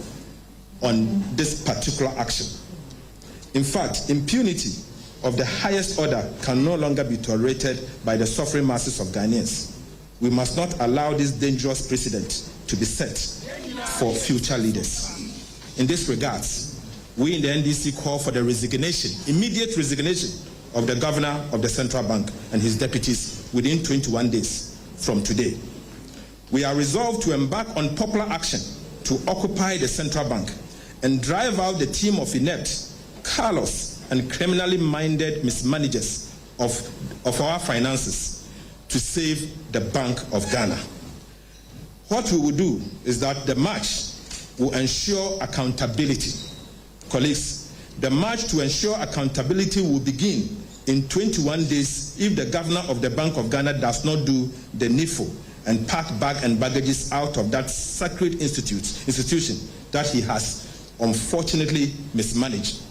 on this particular action. In fact, impunity of the highest order can no longer be tolerated by the suffering masses of Ghanaians. We must not allow this dangerous precedent to be set for future leaders. In this regard, we in the NDC call for the immediate resignation of the governor of the central bank and his deputies within 21 days from today. We are resolved to embark on popular action to occupy the central bank and drive out the team of inept, callous, and criminally minded mismanagers of our finances to save the Bank of Ghana. What we will do is that the march will ensure accountability. Colleagues, the march to ensure accountability will begin in 21 days if the governor of the Bank of Ghana does not do the needful and pack bag and baggages out of that sacred institution that he has unfortunately mismanaged.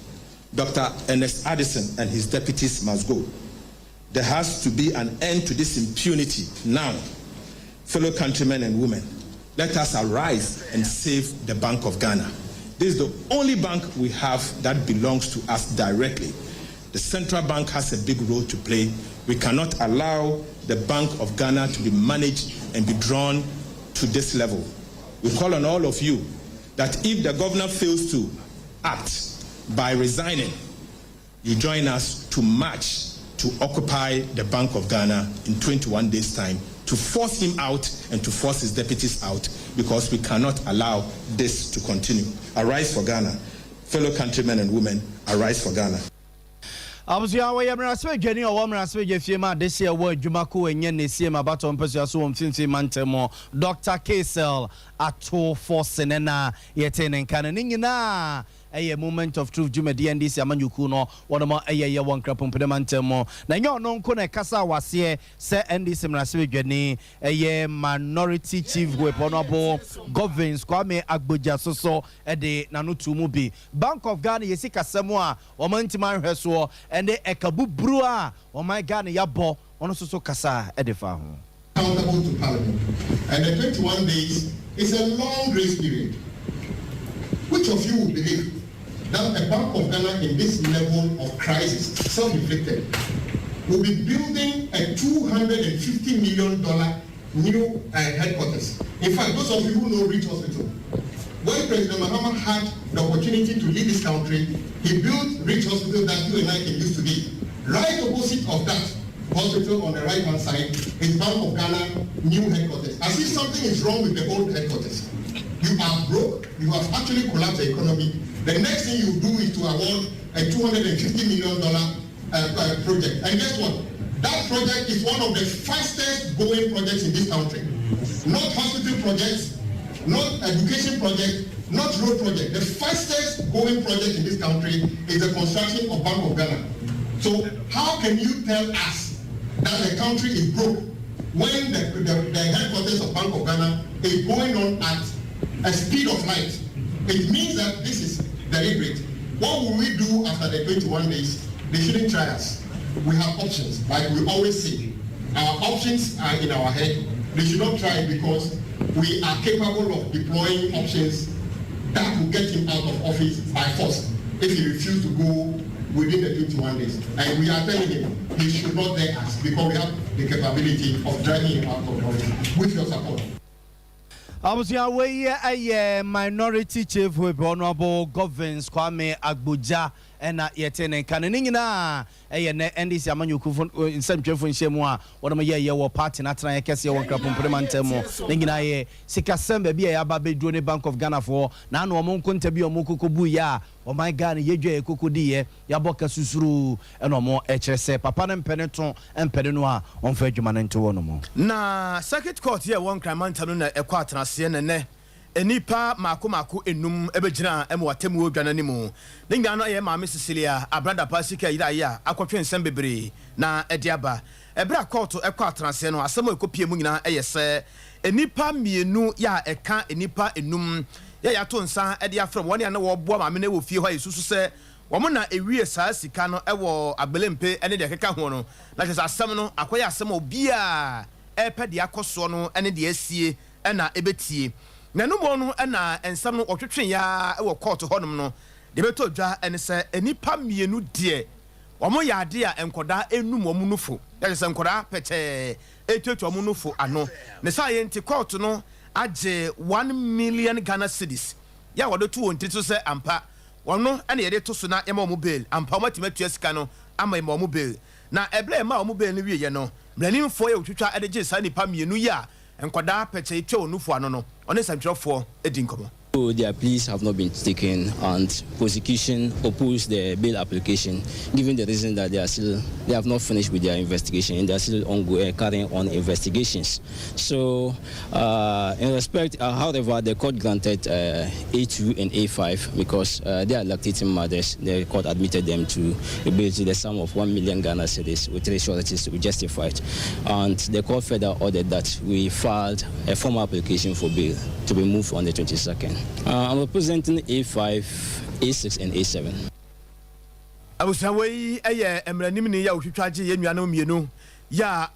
Dr. Ernest Addison and his deputies must go. There has to be an end to this impunity now. Fellow countrymen and women, let us arise and save the Bank of Ghana. This is the only bank we have that belongs to us directly. The central bank has a big role to play. We cannot allow the Bank of Ghana to be managed and be drawn to this level. We call on all of you that if the governor fails to act by resigning, you join us to march to occupy the Bank of Ghana in 21 days' time, to force him out and to force his deputies out, because we cannot allow this to continue. Arise for Ghana. Fellow countrymen and women, arise for Ghana. Abuzia wa yamra swe dwani o wamra swe gefie ma de se wo adwumako enye ne sie ma bato mpasua so mfimfi mantemo Dr. Kesel ato force na yetene nkan ne nyina a moment of truth Juma DNDC amanyuku no one more a one crap on pedamantemo na nyo no nko na kasa wase se NDC mraswe dwani a minority chief weaponable governs Kwame Agboja so de nanutu mu bi Bank of Ghana yesi kasemo a o mantima hweso and the ekabu brua o my Ghana yabo ono so kasa edefa ho accountable to Parliament, and the 21 days is a long grace period. Which of you will believe that a Bank of Ghana in this level of crisis, self-inflicted, will be building a $250 million new headquarters? In fact, those of you who know Rich Hospital, when President Mahama had the opportunity to lead this country, he built Rich Hospital that you and I can use today. Right opposite of that hospital on the right-hand side is Bank of Ghana new headquarters. As if something is wrong with the old headquarters. You are broke, you have actually collapsed the economy. The next thing you do is to award a $250 million project. And guess what? That project is one of the fastest growing projects in this country. Not hospital projects, not education project, not road project. The fastest growing project in this country is the construction of Bank of Ghana. So how can you tell us that the country is broke when the headquarters of Bank of Ghana is going on at a speed of light? It means that this is deliberate. What will we do after the 21 days? They shouldn't try us. We have options, like we always say. Our options are in our head. They should not try it because we are capable of deploying options that will get him out of office by force if he refuses to go within the 21 days. And we are telling him he should not dare us because we have the capability of driving him out of office with your support. Abusia we a minority chief with honorable governs Kwame Agboja and yetene kanene nyina ne NDC amanyuku nsem twefo nhemu a wona ye wo party na tran yakese won krapon premantemo ne nyina ye sikasem ba bia ya ba beduro ne Bank of Ghana for na no mo nkonta bi o mo kokobu ya o my Ghana yedwa ekokodi ye ya boka susuru e no mo ekyerese papa ne mpeneton empede no a on fa adwuma ne nto wono mo na circuit court ye won kramantano na ekwa atrase ne enipa mako enum ebegina emwatemu odwana nimu ninga no ye maame Cecilia abrada pasika yira ya akotwe nsem bebre na ediaba ebra court ekwa atrase no asemo ekopie mu nyina eyese enipa mienu ya eka enipa enum ya to nsa e de afrem won ya na wo boa maame na wo fie ho yesusu se wo na ewie saa sika no e wo agbelempe ene de keka ho no na kyesa asem no akoya asem obi a e pe de akoso no ene de asie e na ebetie na no mo no e na ensam no otwetwe ya e wo court honom no de beto dwa ene se enipa mienu de wo ya ade a enkoda enum wo mu nufo ya kyesa enkoda pete etutu wo mu nufo ano ne sa ye nti court no age 1 million Ghana cedis ya wodo tu won tito se ampa wono ene ye de to so na yema omu bail ampa matima tua sika no ama yema omu bail na eble ma omu bail ni wie ye no mlanimfo ye otwitwa ede je sa nipa mienu ya enkoda peche etwa onufo ano no one santwerefo edi nkomo. Their pleas have not been taken, and prosecution opposed the bail application, given the reason that they have not finished with their investigation and they are still ongoing, carrying on investigations. So, in respect, however, the court granted A2 and A5 because they are lactating mothers. The court admitted them to a bail to the sum of 1 million Ghana cedis with 3 sureties to be justified, and the court further ordered that we filed a formal application for bail to be moved on the 22nd. I'm representing A5, A6, and A7. I was away a emranimini ya utwaje ye nuano mienu ya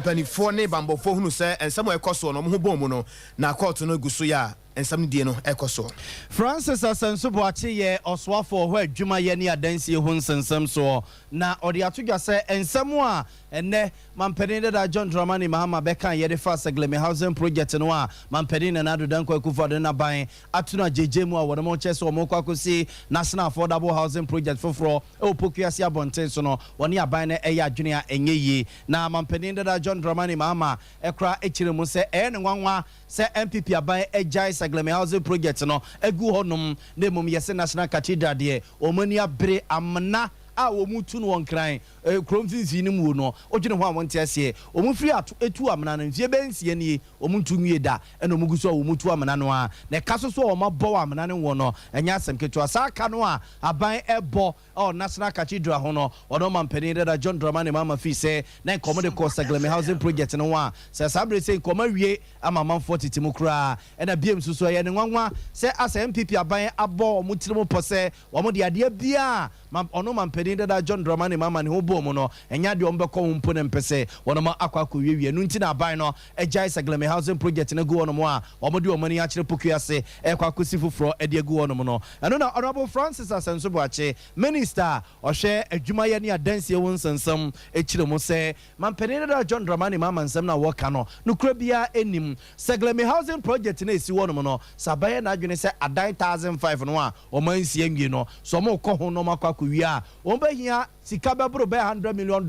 panifo ne bambofo hunu se ensamo ekoso no mo bom no na court no guso ya ensam die no ekoso. Francis Asenso Boache ye oswafo ho adwuma ye ne adansie ho nsensem so na odi atodwa se ensam a enne mampeni da John Dramani Mahama beka ye de fa Segleme housing project no a mampeni na nado danko akufo na ban atuna jejemu a wono mo chese o mo kwakosi national affordable housing project foforo e opokuase abonten so no woni aban na eya adwene a enye yi na mampeni da John Dramani Mahama ekra echire mu se ne nwanwa se MPP aban ejai Segleme housing project no egu honum na mum yese national cathedral de omani abre amna a wo mutu no wonkran kromfinsi ni mu no odwene ho amonte ase o mu firi etu amna no mfie bensie ni o muntu nwie da eno muguso wo mutu amna no a na kaso so o mabɔ amna no wo no enya asem ketu asaka no a aban ebo o national cathedral ho no odo mampani da John Dramani Mama fi se na komo de ko Segleme housing project no a se sabre se komo wie ama manfo titimu kura ena biem suso ye ne nwanwa se asa MPP aban abɔ o mutirimu pose wo mo de ade bia ono mampani da John Dramani Mama ne ho bom no enya de ombekɔ ho mpo ne mpese wono ma akwakɔ wiewie no nti na aban no ejai Segleme housing project na gu wono mo a omo de omani akire pokuase ekwakosi foforo e de gu wono mo no eno na Honorable Francis Asenso Boache minister ohwe adwuma ye ne adansie won sansam ekire mo se mampani da John Dramani Mama nsam na woka no nukura bia enim Segleme housing project na esi wono mo no sabaye na adwene se adan 1005 no a omansi anwie no so mo kɔ ho no makwakɔ wie a ombehia sika bebro be $100 million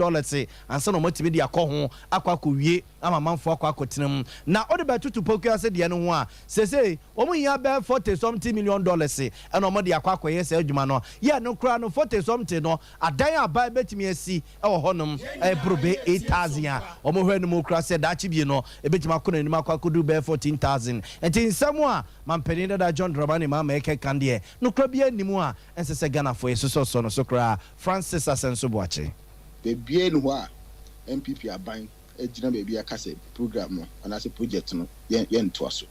ansa no motimi dia kɔ ho akwakɔ wie ama manfo akwakɔ tenam na ode betutu pokuase de no ho a sese omo hia be $40 something million and omo de akwakɔ ye se adwuma no ye no kra no $40 something no adan abai betimi asi e wo honom e brobe 8,000 a omo hwe no mo kra se da chibie no e betimi akɔ nanim akwakɔ du be 14,000 enti nsamo a mampeni da John Dramani Mama eke kande no kra bia nimu a ensese Ghana fo yeso so no so kra Francis Asenso Boache bebie no ho a MPP aban ejina bebie akase program no anase project no ye nto so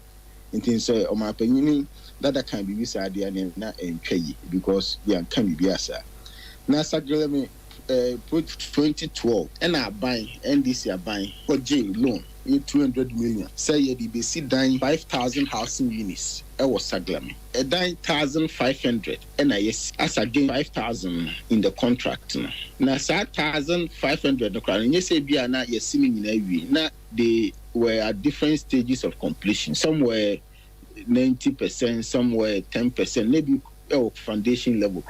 ntin say o ma panyini dada kan bibi sa ade na entwayi because they kan bibi asa na Segleme 2012 and aban NDC aban for jail loan in 200 million say ye di be sit down 5,000 housing units e was Segleme a 9,500 and yes as again 5,000 in the contract na 1,500 no crown you say bia na yes na they were at different stages of completion. Some were 90%, some were 10%, maybe foundation level.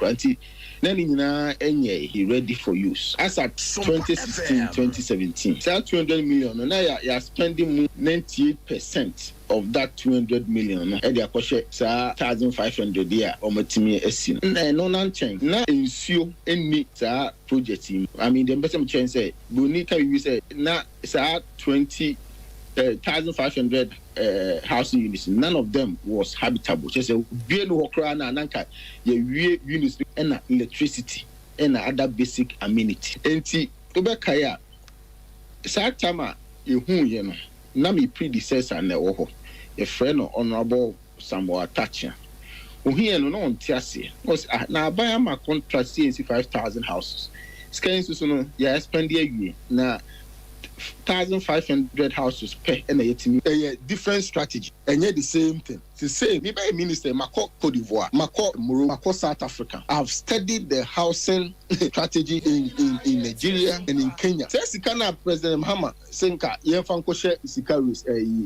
He ready for use. As at 2016, 2017, so 200 million. Now you are spending 98% of that 200 million. And they are 1,500 there. Or matimi esin. No non-change. Now ensure any project. I mean, the best chance say, we can use now 1,500 housing units. None of them was habitable. Just a bien wokrana nanka ye units and electricity and other basic amenity. Enti obekaya sa tama ehun ye no na me predecessor na wo ho a friend honorable Samuel Tachia here no on tiase because na buy my contract CNC 5,000 houses scan so no ya spend year na 1,500 houses per and a different strategy and yet the same thing. The same. Me by minister Mako Cote d'Ivoire, Mako Moro, Mako South Africa. I've studied the housing strategy in Nigeria and in Kenya. Says Sikana President Mahama Senka Yenfankoshe Isikarus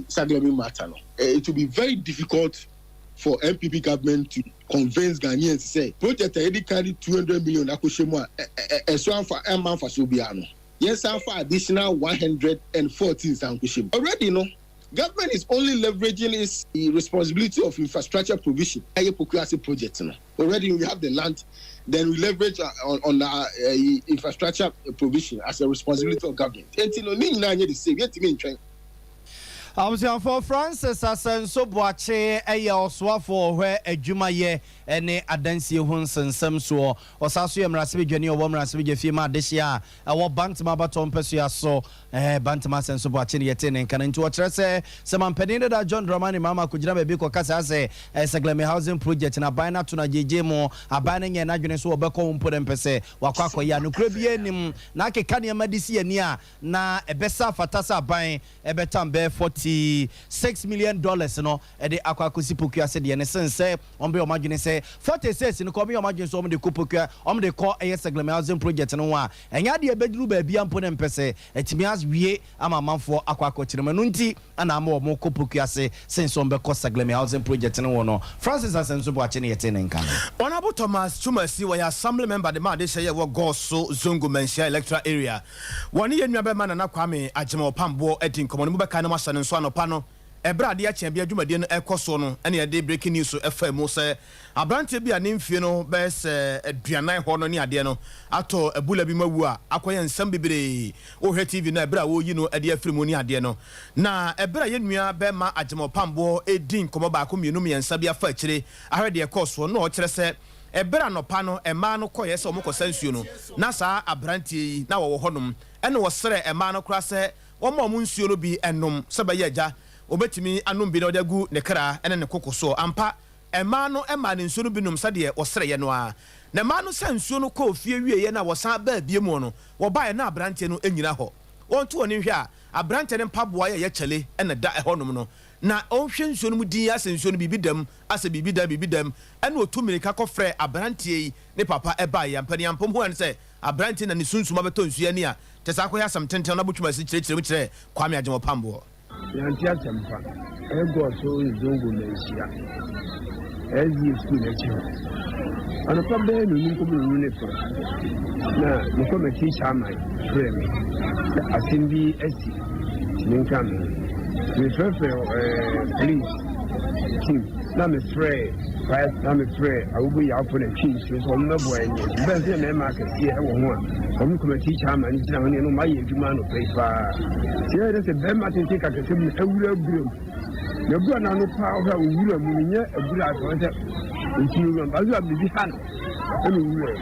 Saglemi Matano. It will be very difficult for MPP government to convince Ghanaians to say project already carry 200 million akoshemo eswan for man for Sobiano. Yes, for additional 114 sankushim. Already, no, government is only leveraging its responsibility of infrastructure provision. Project. Already, we have the land, then we leverage on the infrastructure provision as a responsibility of government. For Francis Asenso Boache Oswafo where a Jumaye ene adansi hunsen semso osaso yemrasibe dwani owo mrasibe jefima deshia awo bantama baton pesu so bantama Asenso Boache ne yete ne nkan nti wo kyerese semampeni da John Dramani mama kujira bebi ko kasa ase Segleme housing project na ban na to na jeje mo aban na nye na dwene so obekọ mpodem pese wakwa akoya no kura bi enim na akeka ne madisi ani a na ebesa fatasa ban ebetam be 46 million dollars no ede akwa kosi pokua se de ne sense ombe o madwene se 46 no ko be o madwene so omde kopokua omde ko Segleme housing project no a enya de ebeduru ba bia mpo ne mpese etimi as wie ama manfo akwa akokirema no nti ana ama o mo kopokua se sense ombe ko Segleme housing project no no Francis Asenso Boache ne yete ne nkan Honorable Thomas Chumasi wa assembly member de ma de sheye wo Goso Zongo Mensia electoral area woni ye nua be ma na Kwame Agema Opambo edin komo ne mu be kan ma sane so anopa no ebra de ache bia adwumade no ekoso no ene ye de breaking news so efa mu se abrante bia ne mfie no be se aduanan ho no ne ade no ato abula bi mawu a akoye nsam bibire o hwe TV na ebra wo yi no ade afiri mu ne ade no na ebra ye nua be ma Agema Opambo edin komo ba ko mienu miensa bia fa akire ahwe de ekoso no o kire se ebra no pa no ema no koye se omokosa nsuo no na saa abrante na wo honum ene wo sere ema no kra se wo ma mu nsuo no bi enom se ba ye agya obetimi anum bi na odagu ne kra ene ne kokoso ampa ema no ema ne nsuo no bi num sade wo sere ye no a na ema no sa nsuo no ko fie wie ye na wo san ba bie mu no wo ba ye na abrante no enyina ho wonto oni hwe a abrante ne mpaboa ye kyele ene da ehonum no na onhwe nsuo no mu din ase nsuo no bibidam ase bibidam ene otumirika kofre abrante yi ne papa eba ya mpani ampom ho ene se abrante na ne sunsuma beto nsuo ani a tesa akoya sam tenten na botwuma si kyerɛkyerɛ mu kyerɛ Kwame Agema Opambo yanti asempa ego so Zongo Mensia ezi school echo ana pabe no nko mu ne so na nko me teacher mai frame asimbi esi ninkan me please team na me free right na me free awubu ya for the team so me boy ni ben se na ma ka sie e wo ho a omu ko me teacher man ni na ho ne no ma ye adwuma no pay pa sie de se ben ma tin ka ke mu awura burum na bua na no pa ho awura mu nye abura so se nti ru ba zo bibi han e mi wura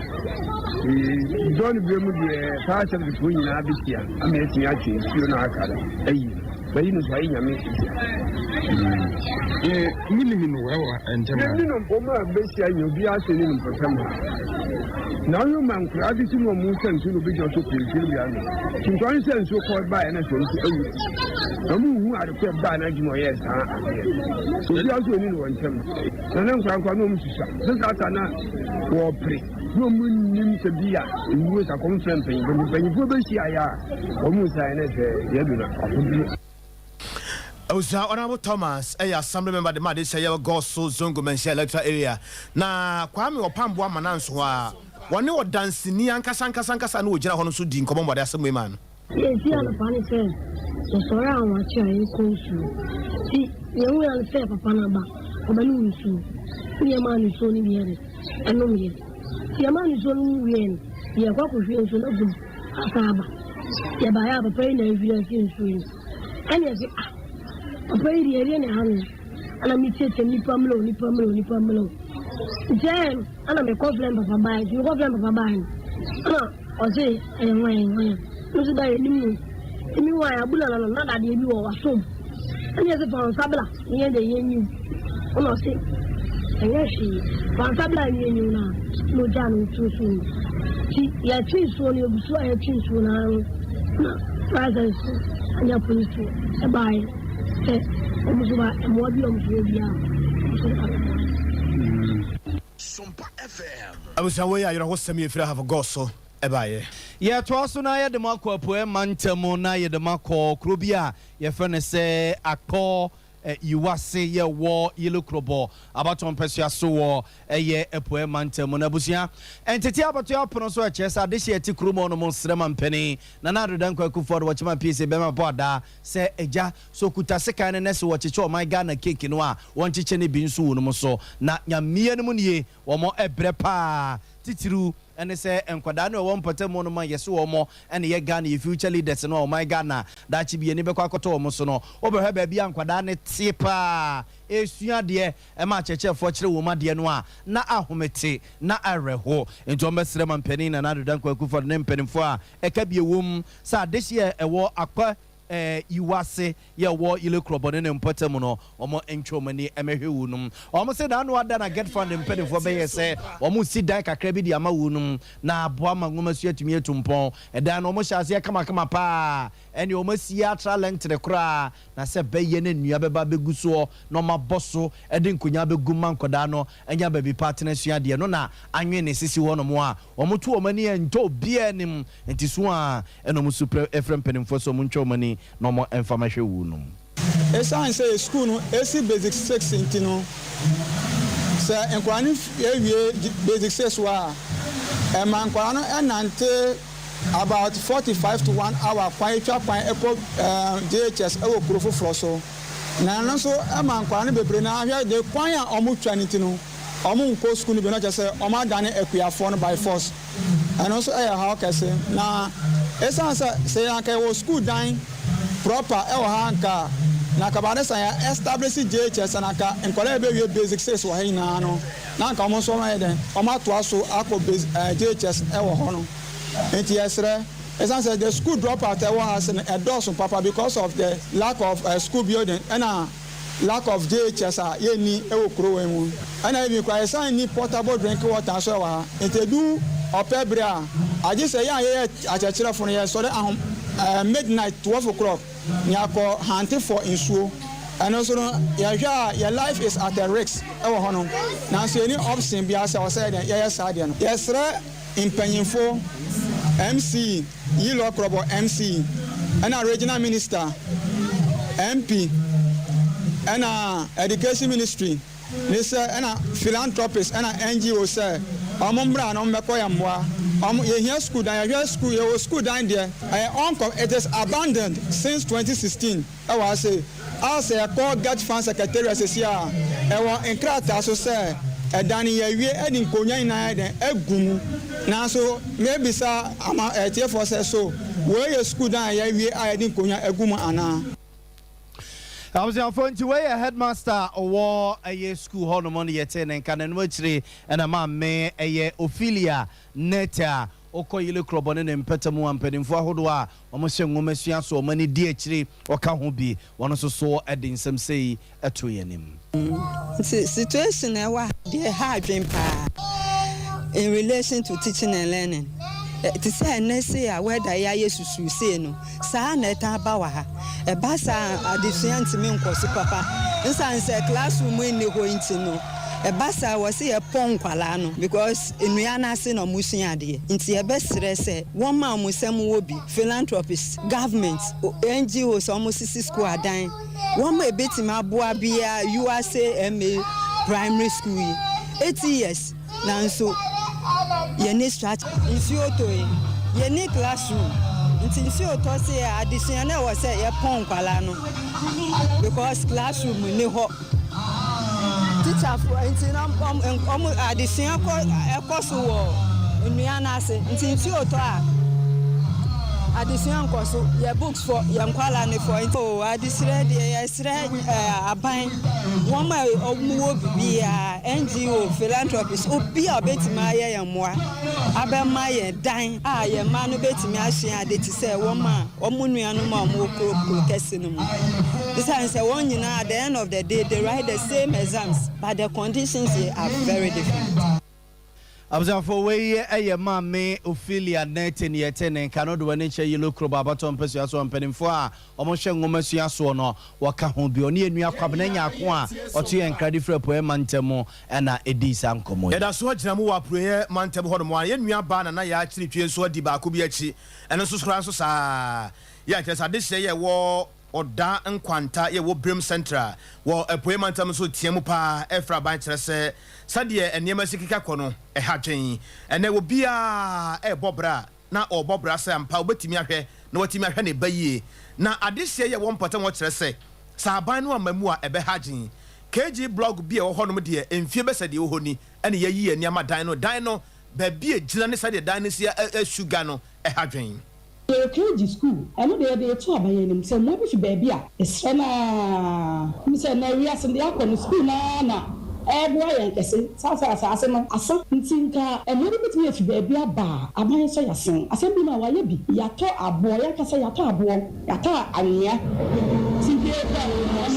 don bi mu de pa cha bi ko nyina bi tia am ye tia chi sio na akara ayi bayi no sai nyame mini no wa entema ni no boma besia nyobi ase ni mpasam na yo man kra bi simo mu sensu no bi jo so kwiri bi ano tinkan sensu ko ba na so nti awu na mu hu ade ko ba na gimo yes ha so bi aso ni no ntem na nan kwa no mu sisa sasa na wo pre no mu nim se bia ewu sa conference pen fo be sia ya o mu sai na se yedu na afudi Honorable Thomas assembly member de ma de sheye Goso Zongo Mensia electoral area na Kwame Opambo amananso a woni o dansini ankasa na o gina ho no so di nkomo mo de asem ma no si ana pani se so sora awon chi ayin ko su si ye wo ya se papa na ba o ba ni su ye ma ni so ni bi ere eno mi ye ma ni so ni wi en ye kwa ko hwe so na gum asaba ye ba ya papa ni na evidence su ani ye papa iri eri ne hanu ana mi tete ni pamlo jem ana me confident papa bai ana o se enwe no so da ni mu emi wa ya bula na da de bi wo wasom anya se fan sabla nye de yenyu ono se anya shi fan sabla yenyu na no janu tusu ti ya twinso ne obusu ya twinso na presence anya police e bai e obusu ba mo bi omusu bia Sompa FM abusa we ya yoro hosem ye fira have goso e bai ye to aso na ye de makọ apoe mantemu na ye de makọ krobia ye fene se akọ Iwase ye wo Yelukrobo abaton pesua so wo eye epoe mantemu na busia entete abato apono so chesa de hye ti krumo no monsrema mpeni na na dodan kwaku for wo chima pc be ma boda se eja so kuta sekan ne se wo cheche o my Ghana cake no a won cheche ne bi nso wo no so na nyamie no mu nie wo mo ebre pa titiru ene se enkwada no wo mpotemu no ma yeso wo mo ene ye Ghana ye future leaders no my Ghana da chi bi ni be kwakoto wo mo so no obehwe ba bia enkwada ne tipa esua de e ma cheche fo kire wo ma de no a na ahomete na areho ento mesere ma mpani na na dodan kwaku for ne mpanimfo a e ka bie wom sa dehye e wo akwa Iwase ye wo Yelukrobo ne mpotemu no omo enchomani emehwe wunum omo se na no ada na get fund mpedifo be ye se omo si dan kakra bi di ama wunum na aboa mangoma su atumi etumpon edan no omo hyase kama pa ene omo si atra length de kra na se be ye ne nua beba beguso no maboso ede nkonya begu mankoda no enya baby partner sua de no na anwe ne sisi wo no mo a omo tu omani ento bia nim entiso a eno mo super efrem penimfo so mo nchomani no more information wunum esan say school no AC basic 6 intino say enkwani ewie basic 6 wa man kwano enante about 45 to 1 hour kwan etwa kwan epo DHS ewo kurofo floso na no so man kwano bebre na ahwe de kwan a omutwa nitino omu nko school no be no say omadane ekuafo no by force and also how kese na esan say anka wo school dan proper e ha nka na kabane san ya establish JHS na ka enkwale be we basic 6 wa hina no na nka mo so ma den o ma to aso akọ JHS e wo ho no enti yesre esan say the school dropout e wo has a dose papa because of the lack of school building and lack of JHS ye ni e wo kro wen mu ana bi kwa esan ni portable drink water so wa enti du opebra aje say ya ye achechire fun ye so midnight 12 o'clock nyako hunting for insuo and also your life is at a risk e wo hono na so any option bia say o say yes ade no yes re impanyinfo MC Yelukrobo MC and a regional minister MP and a education ministry this and a philanthropist and a NGO say omombra no meko ya mwa ye here school dan your school your school dan there it is abandoned since 2016 I was say I call get fan secretary say e won enkrata so say e dan ye wie e din konya ina den egum na so maybe sa ama tie for say so we your school dan ye wie a din konya egum ana I was your phone to way a headmaster or a year school hall money yet and can and a man may a year Ophelia Neta Oko Yelukrobo and Petamo and Pedinfo Hodwa almost young woman so many DHD or can be one also saw adding some say a 2 yenim. Situation dear hard dream in relation to teaching and learning. To say nese a whether ya yesu say no sa na eta bawa ha e ba sa addition me nkoso papa nsan say classroom ni ho nti no e ba sa wo say e pon kwala no because enua na se no musua de nti e be sere say won ma musem wo bi philanthropists government NGOs almost 6 school adan won ma ebetima boa bia USAMA primary school 8 years na so ye need strategy nsi oto ye need classroom nsi oto say addition na wo say ye pon kwala no because classroom ni ho teacher for nti na addition ko so wo nua na ase nsi oto a adesua nkɔ so yɛ books for yɛ nkwala ne for oh adesrɛ deɛ yɛsrɛ aban wɔn a ɔmo bibia NGO philanthropist obi a obetumi ayɛ yɛn mmoa abɛma yɛ dan a yɛ ma no betumi ahyɛ ade te sɛ wɔn a ɔmo nuanom a ɔmo kuro kɛse no mu this is one nyinaa at the end of the day they write the same exams but the conditions are very different. Abzafo we eye mame Ophelia 19 kano do wani che yelo kro baba to mpesua so mpanimfo a omo hwe ngomasua so no waka ho bi oni enu akwabena nya ko a oto ye nkrade fra poe mantemu na edi sa nkomo yeda so agyina mu wa proye mantemu hodomo a ye nua ba na ya akiri twe so adi ba ko bi achi eno so skora so sa ya kesa de hye ye wo oda nkwanta ye wo Brim Central wo apoe mantam so tiemu pa efra ban kire se sade enema sikika kono hadwen ene wo bia bobra na obobra se ampa obetimi ahwe na watimi ahwe ne bayie na adehye ye wo mpota wo kire se sa ban no amamu a hadwen KG blog bia wo honom de emfie besade wo honi ene yayi enema dan no ba bia gina ne sade dan ne sia sugar no hadwen KG school eno de to abayenim se mo bi baby a esre na mi se na wi asem de akọ school na boy yan kese sa no asa ntinka eno bi bitimi afi baby aba aban so yasen asem bi na wa ye bi yato abo ya kasa yato abo yato anya tibe ba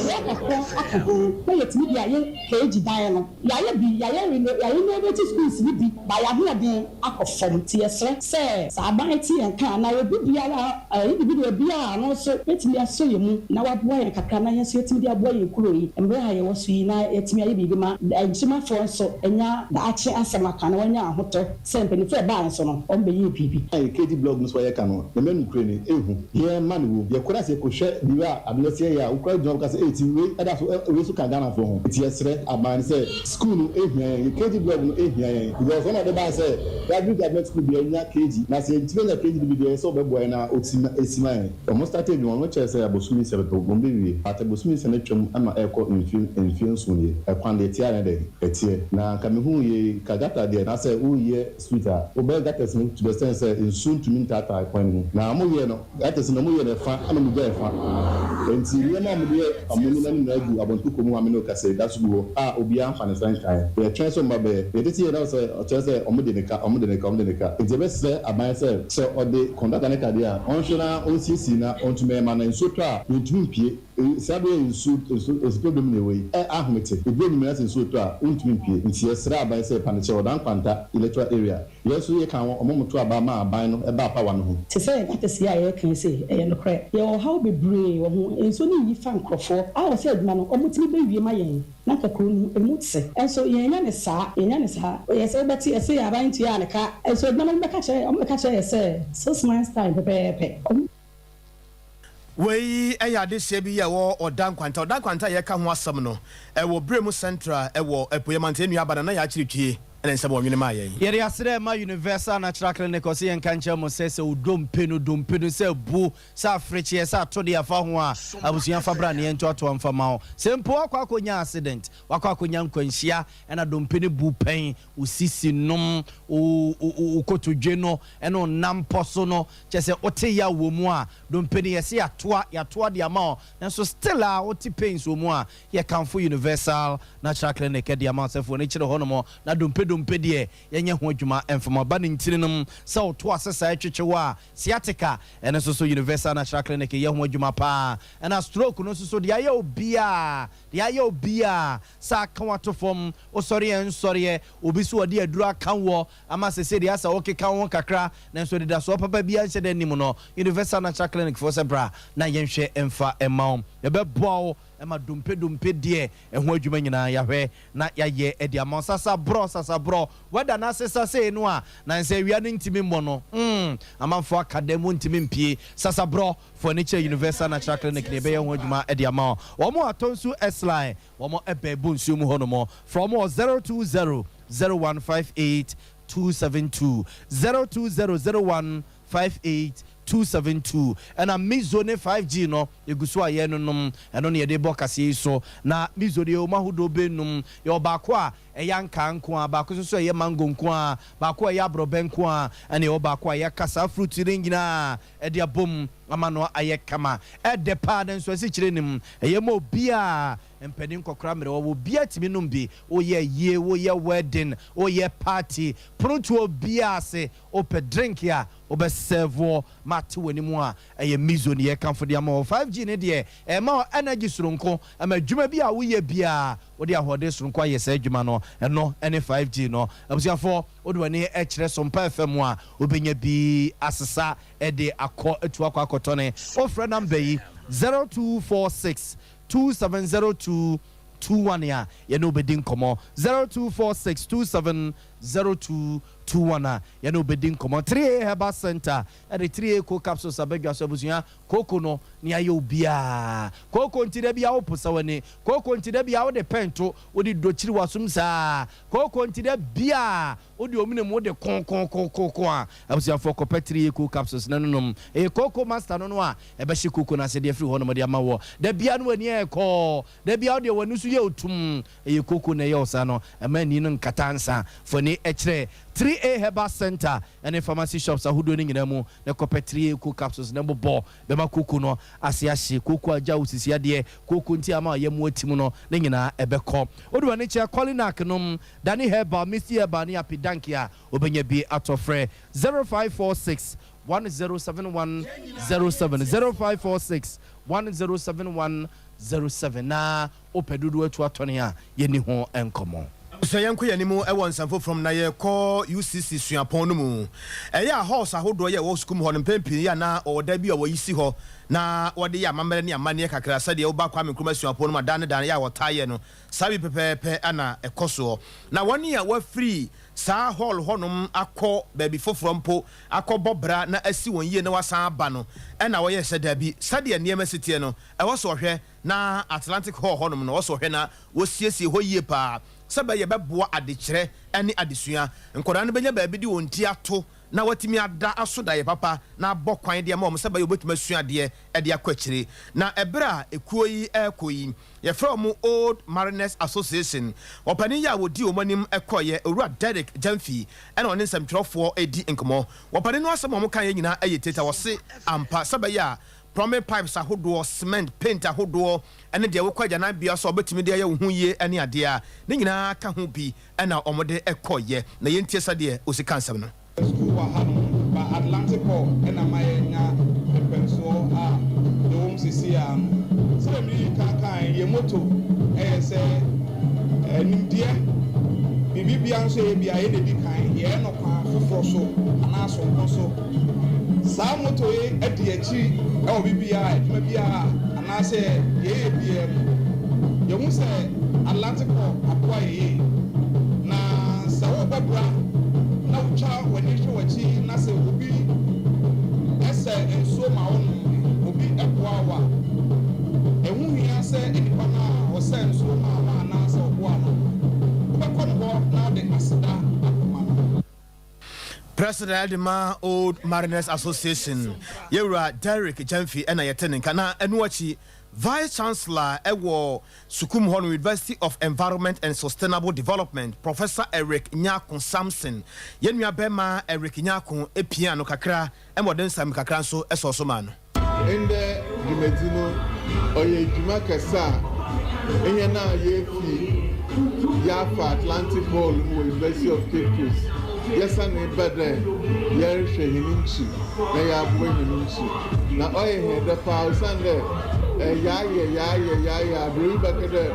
ya ko na yetimi dia ye KG dan no ya bi ya no be schools bi ba ya ho de akofom ti esre se sa aban ti yan kan na obi biara individual biara no so betimi aso ye mu na wa boy yan kakra na yan so yetimi dia boy ye kuro yi emre ha ye wo so yi na yetimi aye bibi ma njima for so enya da ache asema kan wanya ahoto se mpeni fe ba so no ombe ye bibi KG blog no so ye kan no me nu kure ni ehu ye man wo ye kura se ko hwe biwa adosie ya ukura job ka se 18 we ada so we so ka Ghana for ho ti esre aban se school no ehia ye KG blog no ehia ye because one of the ba se government school bi enya KG na se ntime na KG bi bi so be boy na otima esima ye almost started no no che se abosumi se beto bombe wi atabosumi se na twam ama eko infin so ye ekwan de tia na de etie na kamehu ye kagata de na se wo ye sweeter obe gata se to the sense insun to mean tata ekwan na mo ye no gata se no mo ye na fa ama mo ga fa enti ye na mo de amuni na ni adu abontu ko mu amene o kase da so wo obi amfa ne sankan ye twen so mba be ye tie na se o che se omo de neka enti be se aban se ode conduct na ka dia on shona on sisi na on tume ma na nsoto a ntumi pie sabe nsu problem ne we ahomete ebi ni mena se nsoto a ntumi pie nti esra aban se paniche odan kwanta electoral area yeso ye kan omomoto aba ma aban no eba pa wa no ho te se gata se ya ye kan se no kre ye o how be brave wo ho enso ni yi fa nkrofo a wo se aduma no omotimi be wie ma yen na kakro ni emutse enso ye nya ne sa ye se beti ye se aban tu ya ne ka enso aduma no be ka che ye se 6 months time pepe wei eyade hye bi ye wo odan kwanta ye ka ho asem no wo Brim Central wo apoyamante enu abana na ya kiritwie ene nsebo nwene ma ye yeri asre ma Universal Natural Clinic osi en kanche mo se udompenu se bu sa afriche sa to de afa ho a abusuan fa bra ne ento ato amfa ma ho se mpo akwakonya accident wakwakonya nkwanhia ena dompenu bu pen usisi nom ukotodwe no ena namposo no chese ote ya wo mu a dompenu yesi yatoa de ama nso still a oti pains wo mu a ye kanfo Universal Natural Clinic de ama sefo ne kire ho no mo na dompenu mpedie yenye ho adwuma emfama ba ne ntirinum se oto asesa etwechewa sciatica ene so Universal Natural Clinic ye ho adwuma pa ena stroke no so de aye obia sa kan wato fom osori ensori obi so ode adura kan wo ama sese de asa woke kan won kakra na so de da so papa bia nche de nim no Universal Natural Clinic for sebra na yenhwe emfa emaum ye bebo ema dompe die ho adwuma nyina yahwe na yaye edi amonsasa bro weda na sesa se no a na nse wia no ntimi mmɔ no amanfo akademu ntimi mpie sasa bro furniture Universal Natural Clinic ne be ye ho adwuma edi ama wo mo atonsu S-line wo mo ebebu nsuo mu hono mo from 020 0158 272 020 0158 272 and a mizone 5G no yeguso aye no nom eno ne de bokase so na mizode o mahudo benum ye obako a yanka nko a baako so ye mango nko a baako ye abrobe nko a ene o baako ye kasa fruit ringina e de abom amano aye kama e de pa den so si kire nim ye mo bia empedin kokra mere wo bia timi num bi o ye wedding o ye party pronto bia se o pe drink ya o be serve mate wani mu a ye mizo ne ye kanfo de ama 5G ne de e ma energy soronko ama dwuma bia wo ye bia o de ahode soronko aye se dwuma no eno ene 5G no abusiafo o de wani e kire Sompa FM a obenya bi asesa e de akọ etu akọ akotone o frɛ number yi 0246 270221 ya no bedin komo 0246270221 ya no bedin komo 3A Herbal Center and the 3A co capsules abega so busuya koko no ni ayo bia koko ntide bia oposa wani koko ntide bia wo de pento wo di dochiri wasum sa koko ntide bia wo di omine mo de kon a abusuya for ko 3A co capsules nanom koko master no a e be hye koko na se de free ho no de amawo da bia no ani e ko da bia wo de wanu su ye otum koko na ye osano amani no nkatansa for ni ekire 3A Herbal Center and pharmacy shops ahudo ni nyina mu na kope 3A co capsules na bobo be ma koko no asiahye koko aja usisi ade koko nti ama ye mu atim no na nyina ebekọ odo ne che Colinac nom Dani Herbal Mr Herbal ni apidankia obenya bi atofre 0546 107107 0546 107107 na opedudu atu atone a ye ni ho enkomo so yanko yanimu e won sanfo from na ye call UCC suapon no mu e ya horse ahodo ye wo skum ho no pempi ya na o da bi o yisi ho na wode ya mamere ne amane kakra sade wo ba kwa menkroma suapon no ma dan ya wo taye no sabi pepepe ana ekoso na woni ya wa free sa hall honum akọ baby foforo mpo akọ bobra na asi won yie na wasan aba no e na wo ye sede bi sade ne emasitie no e wo so hwe na Atlantic Hall honum no wo so hwe na wo siesie ho yie pa sebe ye beboa adekire ene adesua nkora no benya baabi di wonti ato na watimi ada asoda ye papa na bokwan de ma sebe ye obetuma sua de e de akwakire na ebra ekuo yi ekoyi ye from Old Mariners Association opani ya wodi omanim ekoye owura Derek Jamfi ene one nsamtwerofo edi nkomo opani no asem mo kan ye nyina ayeteta wose ampa sebe ya plumbing pipes ahodo cement paint ahodo ene de wokwaja na bia so obetimi de ye hu ye ene ade a ne nyina ka ho bi ena omode ekoye na yentie sade osika nsem no school wa hanu ba Atlantic Hall ena mayenya penso a de wom sisi a se mi kan ye moto se nimdie bibia nso ye bia ye de kan ye no kwa foforo so ana so nko so sa moto ye edi achi e obibia eduma bia ana se ye bia ye mu se Atlantic Hall akwa ye na sa wo babra na ucha wani shi wachi na se obi ese enso ma wonu obi ekwawa ehun ya se enipa na o se enso ma na se obwa no obekọ no na de asida President Adema Old Mariners Association Yewra Derek Jamfi ena yetenen kana enuachi Vice Chancellor Ewo Sukum Hon University of Environment and Sustainable Development Professor Eric Nyakun Samson yenua bema Eric Nyakun epiano kakra emoden sam kakra so esoso man ende dimedino oye djuma kesa enye na ye fi ya fa Atlantic Hall University of Cape Coast yesa ne bede yere hwehininchi na ya bo hininchi na oye hede pa usande ya bro bakede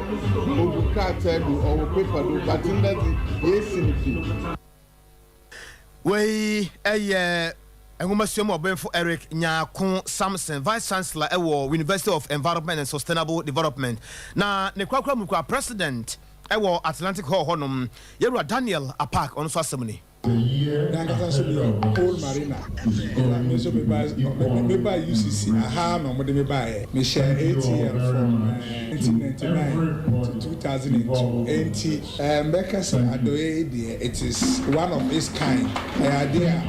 obukata do or paper do but in that yes we Engumasium Obenfo Eric Nyakun Samson, Vice Chancellor Ewo University of Environment and Sustainable Development. Na ne kwakwa mukwa President Ewo Atlantic Hall honum Yewra Daniel Apak on so assemony. Nankasa so bi Old Marina. Me so me buy UCC. Aha no mo de me buy. Me share ATM from 1999 to 2002. Because it is one of its kind. Idea.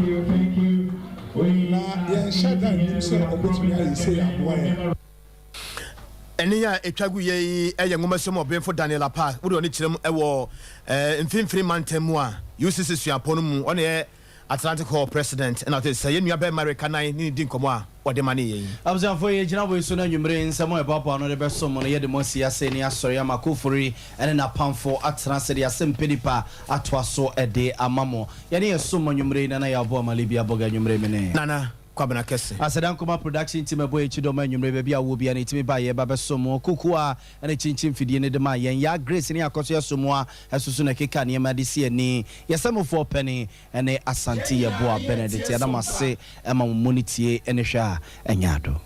Na ya shada ni so obetumi ayi say aboy. ɛne a etwagu ye ɛyɛ ngomasom obemfo Daniel Apa wo de oni kyerem ɛwɔ mfimfiri mantam mu a UCC suapɔ no mu ɔne Atlantic Hall president and I say you be America nine ni din komo a de mane yi abzanfo ye gina bo so na nwumre nsɛm e papa no de be so mo no ye de mo sia se ni asɔre ya makofori ene na pamfo atena se de asɛm pedipa atoa so de amamo ye ne ye so mo nwumre na ya bo amalibia boga nwumre me ne nana kwabena kese asedan koma production team ebo echido ma nwumre be bia wo bia na timi ba ye ba be so mo kuku a ene chinchin fidie ne de ma yen ya grace ni akoso ye so mo a esusu na keka ne ma de sie ni yesamfo penny ene asante ye bo a Benedict ya da mase e ma mo monitie ene hwa a enyado